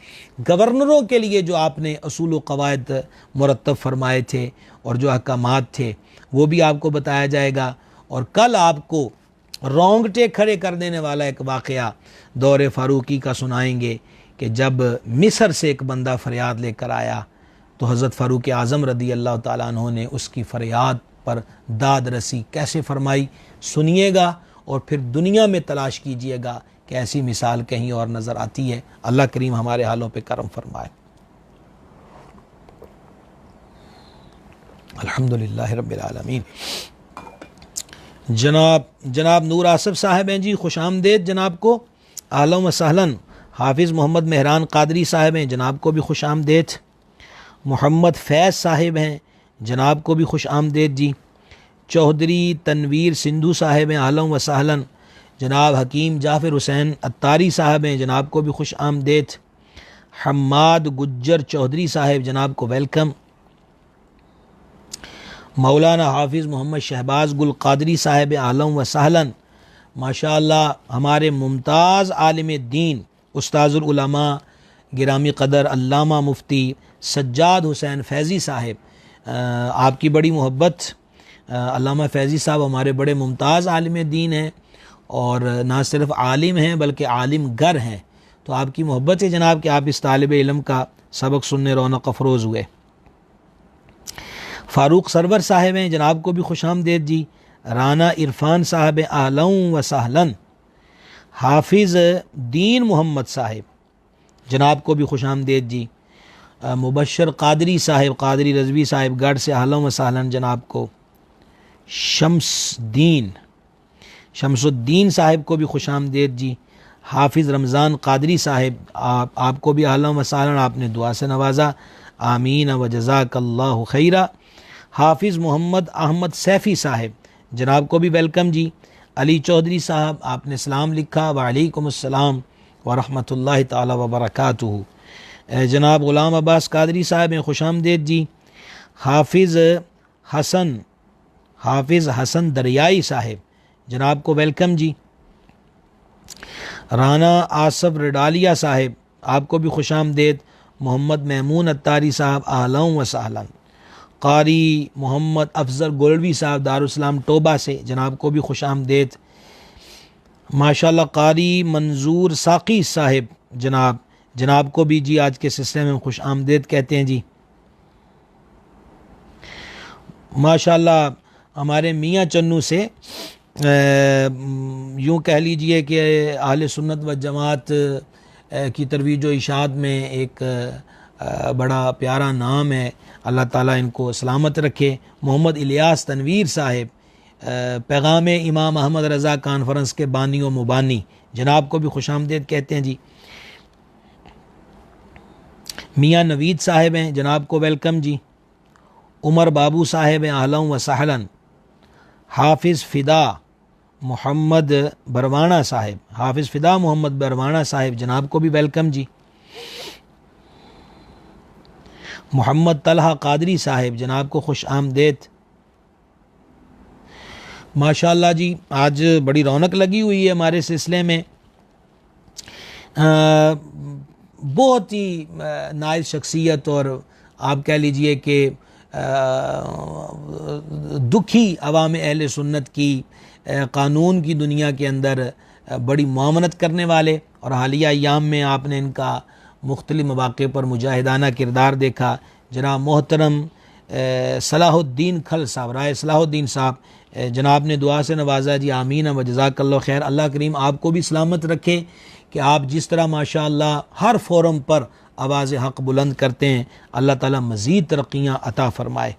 गवर्नरों के लिए जो आपने असूल व क़वाइद मुरत्तब फरमाए थे और जो अहकामात थे वो भी आपको बताया जाएगा। और कल आपको रोंगटे खड़े कर देने वाला एक वाक़या दौर फ़ारूकी का सुनाएंगे कि जब मिस्र से एक बंदा फ़रियाद लेकर आया तो हज़रत फ़ारूक आज़म रदी अल्लाह ताला अन्हु ने उसकी फ़रियाद पर दाद रसी कैसे फरमाई, सुनिएगा और फिर दुनिया में तलाश कीजिएगा कि ऐसी मिसाल कहीं और नज़र आती है। अल्लाह करीम हमारे हालों पे करम फरमाए। अल्हम्दुलिल्लाह रब्बिल आलमीन। जनाब नूर आसिफ साहब हैं जी, खुश आमदेद जनाब को, आलम व सहलन। हाफिज़ मोहम्मद मेहरान कादरी साहब हैं, जनाब को भी खुश आमदेद। मोहम्मद फैज़ साहिब हैं, जनाब को भी खुश आमदेद जी। चौधरी तनवीर सिंधु साहिब हैं, आलम व सहलन। जनाब हकीम जाफ़िर हुसैन अत्तारी साहब हैं, जनाब को भी खुश आमदेद। हम्माद गुज्जर चौधरी साहिब, जनाब को वेलकम। मौलाना हाफिज़ मोहम्मद शहबाज गुल कादरी साहिब आलम व सहलन, माशाअल्लाह हमारे मुमताज़ आलिम दीन उस्ताजुल उलमा गिरामी कदर अल्लामा मुफ्ती सज्जाद हुसैन फैज़ी साहिब, आपकी बड़ी मोहब्बत। अल्लामा फैज़ी साहब हमारे बड़े मुमताज़ आलिम दीन हैं और ना सिर्फ आलिम हैं बल्कि आलिम गर हैं। तो आपकी मोहब्बत है जनाब कि आप इस तालिब इल्म का सबक सुनने रौनक अफरोज़ हुए। फ़ारूक सरवर साहिब हैं, जनाब को भी खुश आमदेद जी। राना इरफान साहब आलम व सहलन। हाफिज़ दीन मोहम्मद साहिब, जनाब को भी खुश आमदेद जी। मुबशर कादरी साहिब, कादरी रज़वी साहिब गढ़ से आलम व सहलन जनाब को। शमसुद्दीन साहिब को भी खुश आमदेद जी। हाफिज़ रमज़ान कादरी साहिब, आपको भी आलम व सहलन, आपने दुआ से नवाजा, आमीन व जज़ाकल्लाहु खैरा। हाफिज़ मोहम्मद अहमद सैफ़ी साहिब, जनाब को भी वेलकम जी। अली चौधरी साहब, आपने सलाम लिखा, वालेकुम अस्सलाम व रहमतुल्लाहि ताला व बरकातुहू। जनाब ग़ुलाम अब्बास कादरी साहब हैं, खुश आमदेद जी। हाफिज़ हसन दरियाई साहिब, जनाब को वेलकम जी। राना आसफ रडालिया साहिब, आपको भी खुश आमदेद। मोहम्मद महमून अत्तारी साहब आलम व सहलन। कारी मोहम्मद अफजल गोल्डवी साहब दारुस्सलाम टोबा से, जनाब को भी खुश आमदेद। माशाल्लाह कारी मंजूर साकी साहिब, जनाब को भी जी आज के सिलसिले में खुश आमदेद कहते हैं जी। माशाल्लाह हमारे मियाँ चन्नू से यूँ कह लीजिए कि अहले सुन्नत व जमात की तरवीज व इशाअत में एक बड़ा प्यारा नाम है, अल्लाह ताला इनको सलामत रखे। मोहम्मद इलियास तनवीर साहिब, पैगाम इमाम अहमद रज़ा कॉन्फ्रेंस के बानी व मुबानी, जनाब को भी खुश आमदेद कहते हैं जी। मियाँ नवीद साहिब हैं, जनाब को वेलकम जी। उमर बाबू साहिब हैं, आलम व सहलन। हाफिज़ फ़िदा मोहम्मद बरवाना साहिब, हाफिज़ फ़िदा मोहम्मद बरवाना साहिब, जनाब को भी वेलकम जी। मोहम्मद तलहा कादरी साहिब, जनाब को खुश आमदेद। माशाअल्लाह जी आज बड़ी रौनक लगी हुई है हमारे सिलसिले में। बहुत ही नाइल शख्सियत और आप कह लीजिए कि दुखी अवाम अहले सुन्नत की कानून की दुनिया के अंदर बड़ी मुआवनत करने वाले, और हालिया अय्याम में आपने इनका मुख्तलिफ मौक़े पर मुजाहिदाना किरदार देखा। जनाब मोहतरम सलाहुद्दीन खल साहब, राय सलाहुद्दीन साहब, जनाब ने दुआ से नवाजा जी, आमीन व जज़ाकल्लाहु खैर। अल्लाह करीम आपको भी सलामत रखे कि आप जिस तरह माशाअल्लाह हर फोरम पर आवाज़ हक़ बुलंद करते हैं, अल्लाह ताला मज़ीद तरक्कियाँ अता फ़रमाए।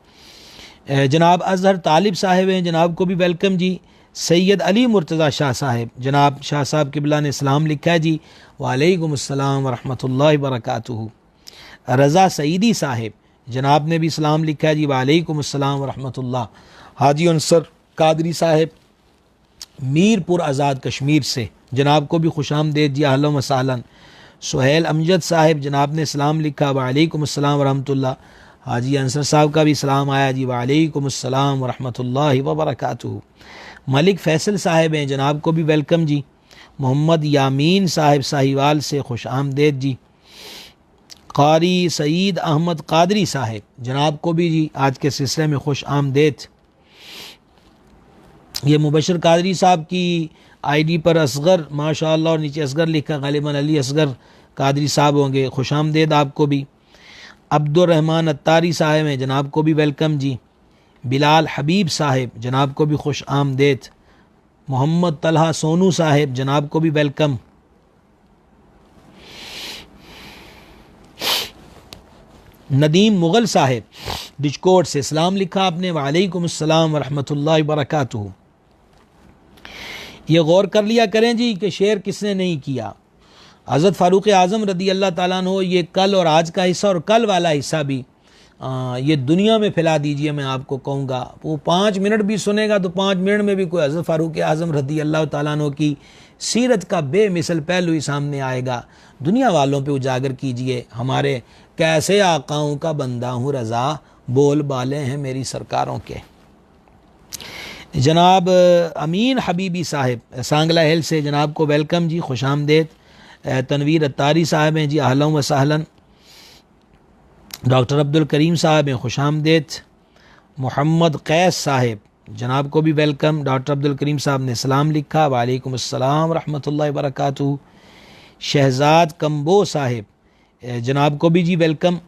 जनाब अज़हर तालिब साहिब हैं, जनाब को भी वेलकम जी। सैयद अली मुर्तज़ा शाह साहिब, जनाब शाह साहब किबला ने सलाम लिखा है जी, वालेकुम अस्सलाम व रहमतुल्लाहि व बरकातुहू। रज़ा सईदी साहिब, जनाब ने भी सलाम लिखा है जी, वालेकुम अस्सलाम व रहमतुल्लाह। हाजी अंसर कादरी साहिब मीरपुर आज़ाद कश्मीर से, जनाब को भी खुश आमदेद जी, अहलन व सहलन। सुहेल अमजद साहिब, जनाब ने सलाम लिखा, वालेकुम अस्सलाम व रहमतुल्लाह। हाजी अंसर साहब का भी सलाम आया जी, वालेकुम अस्सलाम व रहमतुल्लाहि व बरकातुहू। मलिक फैसल साहिब हैं, जनाब को भी वेलकम जी। मोहम्मद यामीन साहिब साहिवाल से खुश आमदेद जी। कारी सईद अहमद कादरी साहिब, जनाब को भी जी आज के सिलसिले में खुश आमदेद। ये मुबशर कादरी साहब की आईडी पर असगर माशाअल्लाह और नीचे असगर लिखा, गालिबन अली असगर कादरी साहब होंगे, खुश आमदेद आपको भी। अब्दुर्रहमान अत्तारी साहिब हैं, जनाब को भी वेलकम जी। बिलाल हबीब साहिब, जनाब को भी खुश आमदेद। मोहम्मद तलहा सोनू साहिब, जनाब को भी वेलकम। नदीम मुग़ल साहिब बिजकोट से सलाम लिखा आपने, वालेकुम अस्सलाम व रहमतुल्लाहि व बरकातुहू। ये गौर कर लिया करें जी कि शेयर किसने नहीं किया। हज़रत फ़ारूक़ आज़म रदी अल्लाह ताला अन्हु, ये कल और आज का हिस्सा और कल वाला हिस्सा भी ये दुनिया में फैला दीजिए। मैं आपको कहूँगा वो 5 मिनट भी सुनेगा तो 5 मिनट में भी कोई हज़रत फ़ारूक़ आज़म रदी अल्लाह ताला अन्हु की सीरत का बेमिसल पहलू ही सामने आएगा। दुनिया वालों पे उजागर कीजिए, हमारे कैसे आकाओं का बंदा हूँ रज़ा, बोल बाले हैं मेरी सरकारों के। जनाब अमीन हबीबी साहिब सांगला हिल से, जनाब को वेलकम जी, खुश आमदेद। तनवीर अत्तारी साहब हैं जी, अहलन व सहलन। डॉक्टर अब्दुल करीम साहब हैं, खुश आमदेद। मोहम्मद कैस साहिब, जनाब को भी वेलकम। डॉक्टर अब्दुल करीम साहब ने सलाम लिखा, वालेकुम अस्सलाम रहमतुल्लाहि व बरकातुहू। शहजाद कम्बो साहिब, जनाब को भी जी वेलकम।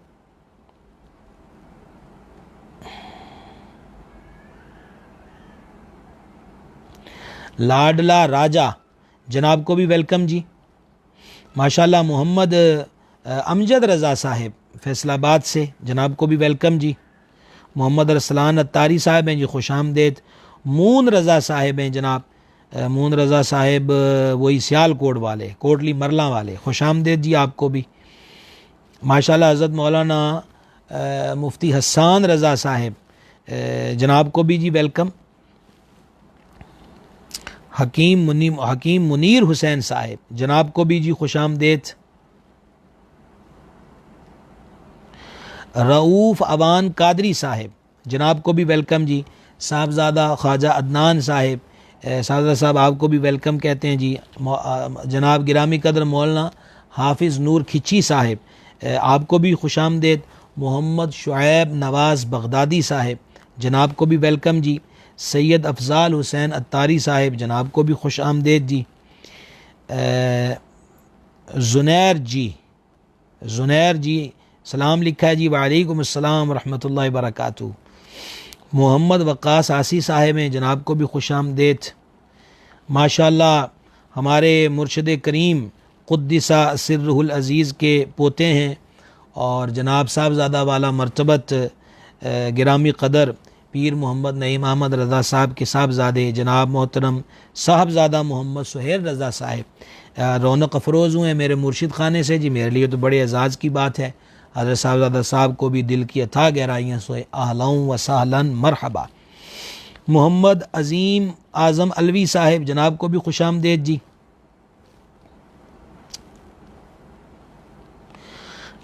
लाडला राजा, जनाब को भी वेलकम जी, माशाल्लाह। मोहम्मद अमजद रज़ा साहिब फैसलाबाद से, जनाब को भी वेलकम जी। मोहम्मद अरसलान अत्तारी साहिब हैं जी, खुश आमदेद। मून रज़ा साहिब हैं जनाब, मून रज़ा साहिब वही सियालकोट वाले, कोटली मरला वाले, खुश आमदेद जी आपको भी, माशाल्लाह। हज़रत मौलाना मुफ्ती हसन रज़ा साहिब, जनाब को भी जी वेलकम। हकीम मुनीर हुसैन साहिब, जनाब को भी जी खुश आमदेद। रऊफ़ अवान कादरी साहिब, जनाब को भी वेलकम जी। साहबजादा ख्वाजा अदनान साहिब, साहबजादा साहब आपको भी वेलकम कहते हैं जी। जनाब गिरामी कदर मौलाना हाफिज़ नूर खिची साहिब, आपको भी खुश आमदेद। मोहम्मद शुएब नवाज़ बगदादी साहिब, जनाब को भी वेलकम जी। सैयद अफजाल हुसैन अत्तारी साहिब, जनाब को भी खुश आमदेद जी। जुनैर जी सलाम लिखा है जी, वालेकुम अस्सलाम रहमतुल्लाहि बरकातुहू। मोहम्मद वक़ास आसी साहिब हैं, जनाब को भी खुश आमदेद। माशाल्लाह हमारे मुर्शिद करीम क़ुद्दिसा सिर्रुहुल अज़ीज़ के पोते हैं और जनाब साहबज़ादा वाला मर्तबत गिरामी कदर पीर मोहम्मद नईम अहमद रज़ा साहब के साहबज़ादे जनाब मोहतरम साहबज़ादा मोहम्मद सुहेल रज़ा साहिब रौनक अफरोज़ हुए मेरे मुर्शिद खाने से जी। मेरे लिए तो बड़े एजाज़ की बात है। हज़रत साहबज़ादा साहब को भी दिल की अथा गहराइयाँ से अहलन व सहलन मरहबा। मोहम्मद अज़ीम आज़म अलवी साहिब, जनाब को भी खुश आमदेद जी।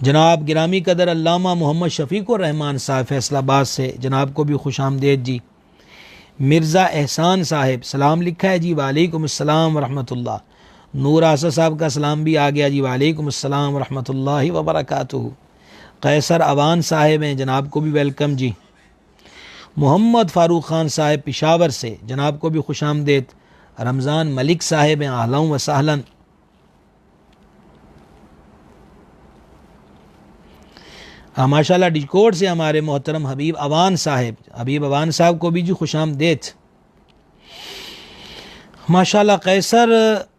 जनाब गिरामी कदर अल्लामा मोहम्मद शफ़ीक़ुर रहमान साहब फैसलाबाद से, जनाब को भी खुश आमदेद जी। मिर्ज़ा एहसान साहिब सलाम लिखा है जी, वालेकुम अस्सलाम रहमतुल्लाह। नूर आसा साहब का सलाम भी आ गया जी, वालेकुम अस्सलाम रहमतुल्लाहि व बरकातुहू। कैसर अवान साहिब हैं, जनाब को भी वेलकम जी। मोहम्मद फ़ारूक ख़ान साहिब पिशावर से, जनाब को भी खुश आमदेद। रमज़ान मलिक साहिब हैं, अहलन व सहलन। माशाल्लाह डिकोड से हमारे मोहतरम हबीब अवान साहब को भी जी खुश आमदेद। माशाल्लाह कैसर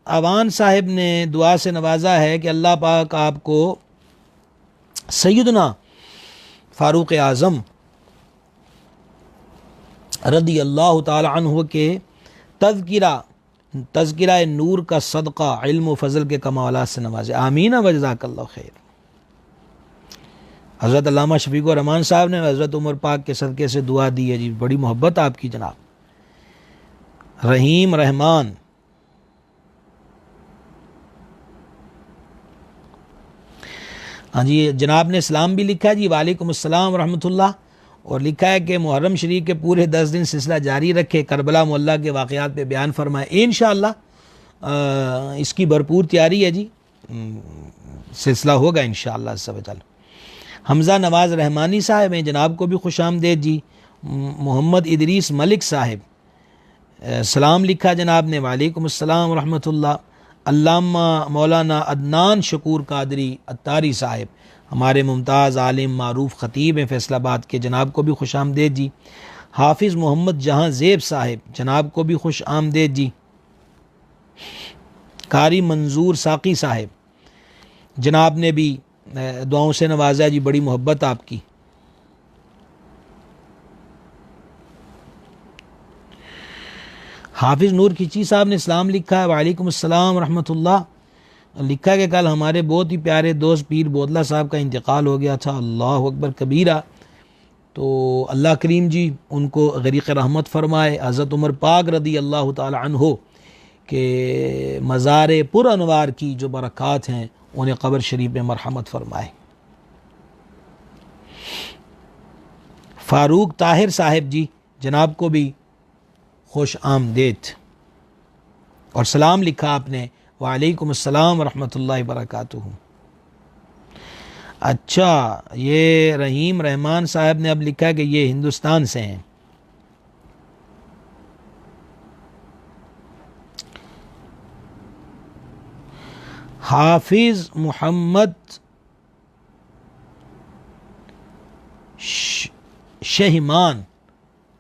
अवान साहिब ने दुआ से नवाजा है कि अल्लाह पाक आपको सैयदना फ़ारूक आज़म रदी अल्लाह ताला अन्हु के तज़किरा नूर का सदक़ा इल्म व फ़ज़ल के कमालात से नवाजे, आमीन व जज़ाकल्लाहु खैर। हज़रत अल्लामा शफ़ीक़ुर रहमान साहब ने हज़रत उमर पाक के सदक़े से दुआ दी है जी, बड़ी मोहब्बत आपकी जनाब। रहीम रहमान, हाँ जी, जनाब ने सलाम भी लिखा है जी, वालेकुम अस्सलाम रहमतुल्लाह। और लिखा है कि मुहर्रम शरीफ के पूरे 10 दिन सिलसिला जारी रखे, करबला मोहल्ला के वाक़यात पे बयान फरमाए। इंशाअल्लाह इसकी भरपूर तैयारी है जी, सिलसिला होगा इंशाअल्लाह सब। हमज़ा नवाज़ रहमानी साहब हैं, जनाब को भी खुश आमदेद जी। मोहम्मद इदरीस मलिक साहिब सलाम लिखा जनाब ने, वालेकुम अस्सलाम रहमतुल्लाह। अल्लामा मौलाना अदनान शकूर कादरी अत्तारी साहिब हमारे मुमताज़ आलिम मारूफ ख़तीब हैं फैसलाबाद के, जनाब को भी खुश आमदेद जी। हाफिज़ मोहम्मद जहाँ ज़ेब साहिब, जनाब को भी खुश आमदेद जी। कारी मंजूर साकी साहिब, जनाब ने भी दुआओं से नवाजा जी, बड़ी मोहब्बत आपकी। हाफिज़ नूर खिची साहब ने सलाम लिखा है, वालेकुम अस्सलाम रहमतुल्लाह। लिखा है कि कल हमारे बहुत ही प्यारे दोस्त पीर बोदला साहब का इंतकाल हो गया था, अल्लाह अकबर कबीरा। तो अल्लाह करीम जी उनको गरीक़ रहमत फ़रमाए। हज़रत उमर पाक रदी अल्लाह ताला अन्हो के मज़ार पुर अनवार की जो बरक़ात हैं उन्हें क़ब्र शरीफ में मरहमत फ़रमाए। फ़ारूक ताहिर साहिब जी, जनाब को भी खुश आमदेद। और सलाम लिखा आपने, वालेकुम अस्सलाम व रहमतुल्लाहि व बरकातुहू। अच्छा, ये रहीम रहमान साहब ने अब लिखा है कि ये हिंदुस्तान से हैं। हाफिज मोहम्मद शहीमान,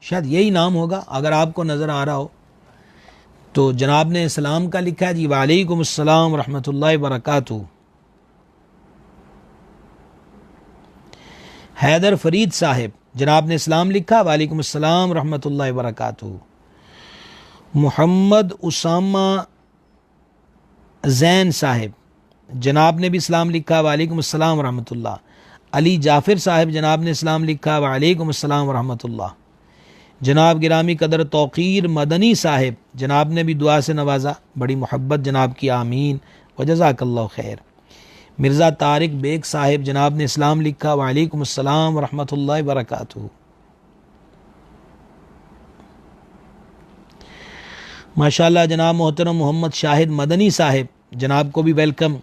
शायद यही नाम होगा, अगर आपको नज़र आ रहा हो तो जनाब ने सलाम का लिखा है जी, वालेकुम अस्सलाम रहमतुल्लाहि व बरकातुहू। हैदर फरीद साहिब, जनाब ने सलाम लिखा, वालेकुम अस्सलाम रहमतुल्लाहि व बरकातुहू। मोहम्मद उसामा जैन साहिब, जनाब ने भी सलाम लिखा, वालेकुम अस्सलाम रहमतुल्लाह। अली जाफ़िर साहिब, जनाब ने सलाम लिखा, वालेकुम अस्सलाम रहमतुल्लाह। जनाब गिरामी कदर तौक़ीर मदनी साहिब, जनाब ने भी दुआ से नवाजा, बड़ी मोहब्बत जनाब की, आमीन व जज़ाकल्लाहु खैर। मिर्ज़ा तारिक बेग साहिब, जनाब ने इस्लाम लिखा, वालेकुम अस्सलाम व रहमतुल्लाहि व बरकातुहू। माशाअल्लाह। जनाब मोहतरम मोहम्मद शाहिद मदनी साहिब, जनाब को भी वेलकम।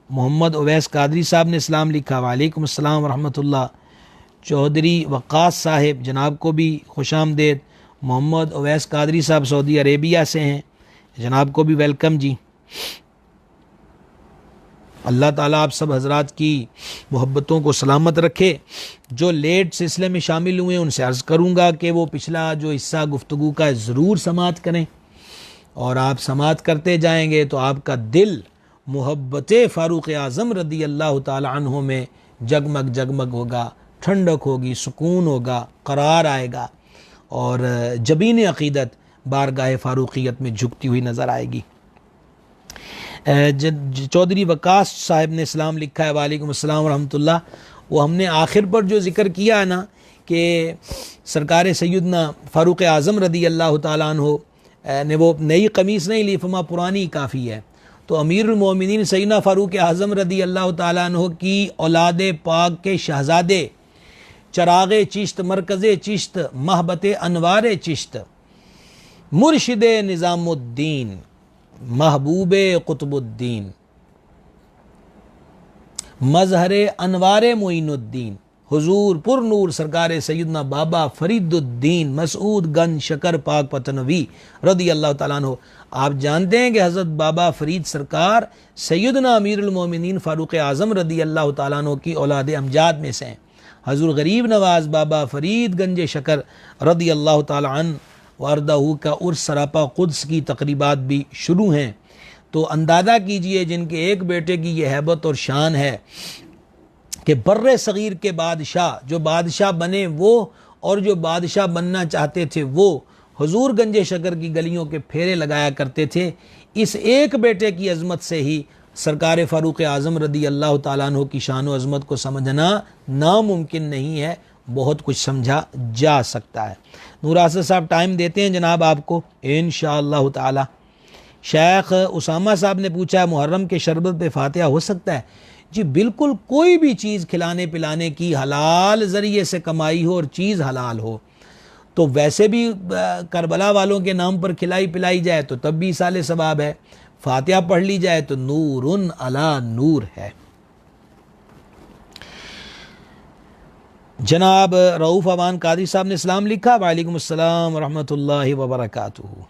मोहम्मद उवैस कादरी साहब ने इस्लाम लिखा, वालेकुम अस्सलाम व रहमतुल्लाह। चौधरी वक़ास साहिब, जनाब को भी खुश आमदेद। मोहम्मद उवैस कादरी साहब सऊदी अरेबिया से हैं, जनाब को भी वेलकम जी। अल्लाह ताला आप सब हजरात की मोहब्बतों को सलामत रखे। जो लेट सिलसिले में शामिल हुए उनसे अर्ज़ करूँगा कि वो पिछला जो हिस्सा गुफ्तगू का ज़रूर समात करें, और आप समात करते जाएंगे तो आपका दिल मोहब्बत फ़ारूक आज़म रदी अल्लाह ताला अन्हो में जगमग जगमग होगा, ठंडक होगी, सुकून होगा, करार आएगा, और जबीन अक़ीदत बारगाह फ़ारूक़ियत में झुकती हुई नज़र आएगी। चौधरी वकास साहब ने सलाम लिखा है, वालेकुम अस्सलाम रहमतुल्लाह। वो हमने आखिर पर जो ज़िक्र किया है ना कि सरकार सैयदना फ़ारूक आज़म रदी अल्लाह ताला अन्हो ने वो नई कमीज़ नहीं ली, फरमा पुरानी काफ़ी है। तो अमीरुल मोमिनीन सैयदना फ़ारूक आज़म रदी अल्लाह ताला अन्हो की औलाद पाक के शहज़ादे चराग़ चिश्त, मरकज़ चिश्त, महबत अनवार चिश्त, मुर्शिद निज़ामुद्दीन, महबूब कुतुबुद्दीन, मजहर अनवार मोइनुद्दीन, हुजूर पुर नूर सरकार सैयदना बाबा फरीदुद्दीन मसूद गंज शकर पाक पतनवी रदी अल्लाह ताला अन्हु। आप जानते हैं कि हज़रत बाबा फरीद सरकार सैयदना अमीरुल मोमिनीन फ़ारूक आज़म रदी अल्लाह ताला अन्हु की औलाद अमजाद में से हैं। हज़ूर गरीब नवाज बाबा फरीद गंज शकर रदी अल्लाह ताला अन्हु वारदाहू का उर्स सरापा कुद्स की तकरीबात भी शुरू हैं। तो अंदाज़ा कीजिए जिनके एक बेटे की ये हैबत और शान है कि बर्रे सग़ीर के बादशाह, जो बादशाह बने वो और जो बादशाह बनना चाहते थे वो हुजूर गंजे शकर की गलियों के फेरे लगाया करते थे। इस एक बेटे की अज़मत से ही सरकार फ़ारूक आज़म रदी अल्लाह ताला अन्हु की शान व अज़मत को समझना नामुमकिन नहीं है, बहुत कुछ समझा जा सकता है। नूर आसद साहब टाइम देते हैं जनाब आपको इंशाअल्लाह ताला। शेख उसामा साहब ने पूछा है, मुहर्रम के शरबत पे फातिहा हो सकता है? जी बिल्कुल, कोई भी चीज़ खिलाने पिलाने की हलाल ज़रिए से कमाई हो और चीज़ हलाल हो तो वैसे भी करबला वालों के नाम पर खिलाई पिलाई जाए तो तब भी साले सवाब है, फातिहा पढ़ ली जाए तो नूरुन अला नूर है। जनाब रऊफ़ अवान कादरी साहब ने सलाम लिखा, वालेकुम अस्सलाम रहमतुल्लाहि व बरकातुहू।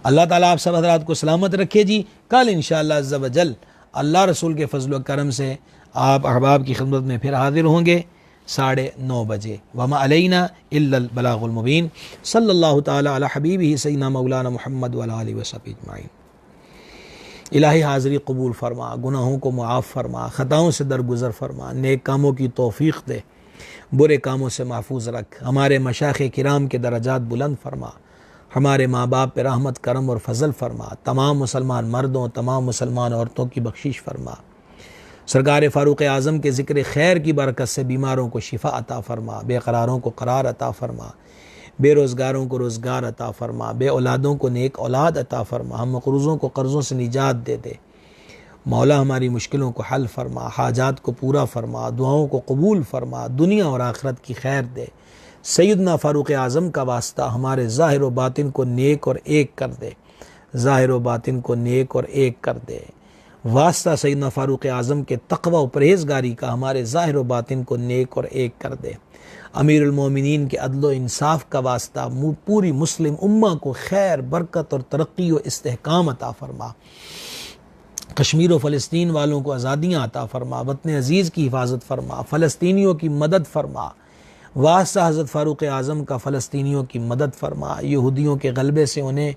अल्लाह ताला आप सब हज़रात को सलामत रखे जी। कल इंशाअल्लाह अज़्ज़ा व जल अल्लाह रसूल के फज़ल व करम से आप अहबाब की खिदमत में फिर हाज़िर होंगे 9:30 बजे। वमा अलैना इल्लल बलागुल मुबीन। सल्लल्लाहु ताला अला हबीबिही सय्यिदना मौलाना मुहम्मद व अला आलिहि व सहबिहि अजमाइन। इलाही हाज़िरी कबूल फरमा, गुनाहों को मुआफ़ फरमा, ख़ताओं से दरगुज़र फरमा, नेक कामों की तौफ़ीक़ दे, बुरे कामों से महफूज रख, हमारे मशाइख़ किराम के दरजात बुलंद फरमा, हमारे माँ बाप पे रहमत करम और फजल फरमा, तमाम मुसलमान मर्दों तमाम मुसलमान औरतों की बख्शिश फरमा। सरकार फ़ारूक आज़म के ज़िक्र खैर की बरकत से बीमारों को शिफा अता फरमा, बेकरारों को करार अता फरमा, बेरोज़गारों को रोज़गार अता फरमा, बे औलादों को नेक औलाद अता फरमा, हम मक़रूज़ों को कर्ज़ों से निजात दे दे, मौला हमारी मुश्किलों को हल फरमा, हाजात को पूरा फरमा, दुआओं को कबूल फरमा, दुनिया और आखिरत की खैर दे। सैयदना फ़ारूक़ आज़म का वास्ता हमारे ज़ाहिर व बातिन को नेक और एक कर दे, ज़ाहिर व बातिन को नेक और एक कर दे। वास्ता सैयदना फ़ारूक़ आज़म के तक़वा व परहेज़गारी का हमारे ज़ाहिर व बातिन को नेक और एक कर दे। अमीरुल मोमिनीन के अदल व इंसाफ का वास्ता पूरी मुस्लिम उम्मा को खैर, बरकत और तरक्की व इस्तेहकाम अता फ़रमा। कश्मीर व फ़लस्तीन वालों को आज़ादियाँ अता फ़रमा, वतन अज़ीज़ की हिफाजत फ़रमा, फ़लस्तीनियों की मदद फ़रमा। वास्ता हज़रत फ़ारूक़ आज़म का फ़लस्तीनियों की मदद फ़रमा, यहूदियों के गलबे से उन्हें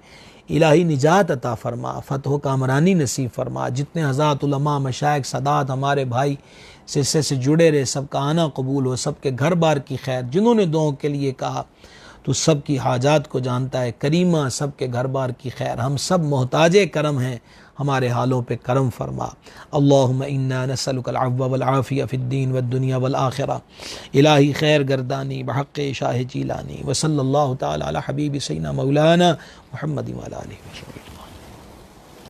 इलाही निजात अता फ़रमा, फ़तह कामरानी नसीब फ़रमा। जितने हज़ात उलमा, मशाइख, सदात हमारे भाई सिलसिले से जुड़े रहे, सबका आना कबूल हो, सबके घर बार की खैर। जिन्होंने दुआओं के लिए कहा तो सब की हाजात को जानता है करीमा, सबके घर बार की खैर। हम सब मोहताजे करम हैं, हमारे हालों पे करम फरमा। अल्लाहुम्मा इन्ना नसअलुकल अफ़्व वल आफ़िया फ़िद्दीन वद्दुनिया वल आखिरा। इलाही खैर गर्दानी बहक़्क़े शाह जीलानी व सल्लल्लाहु तआला अला हबीबी सय्यिदिना मौलाना मुहम्मद व अला आलिहि व सल्लम।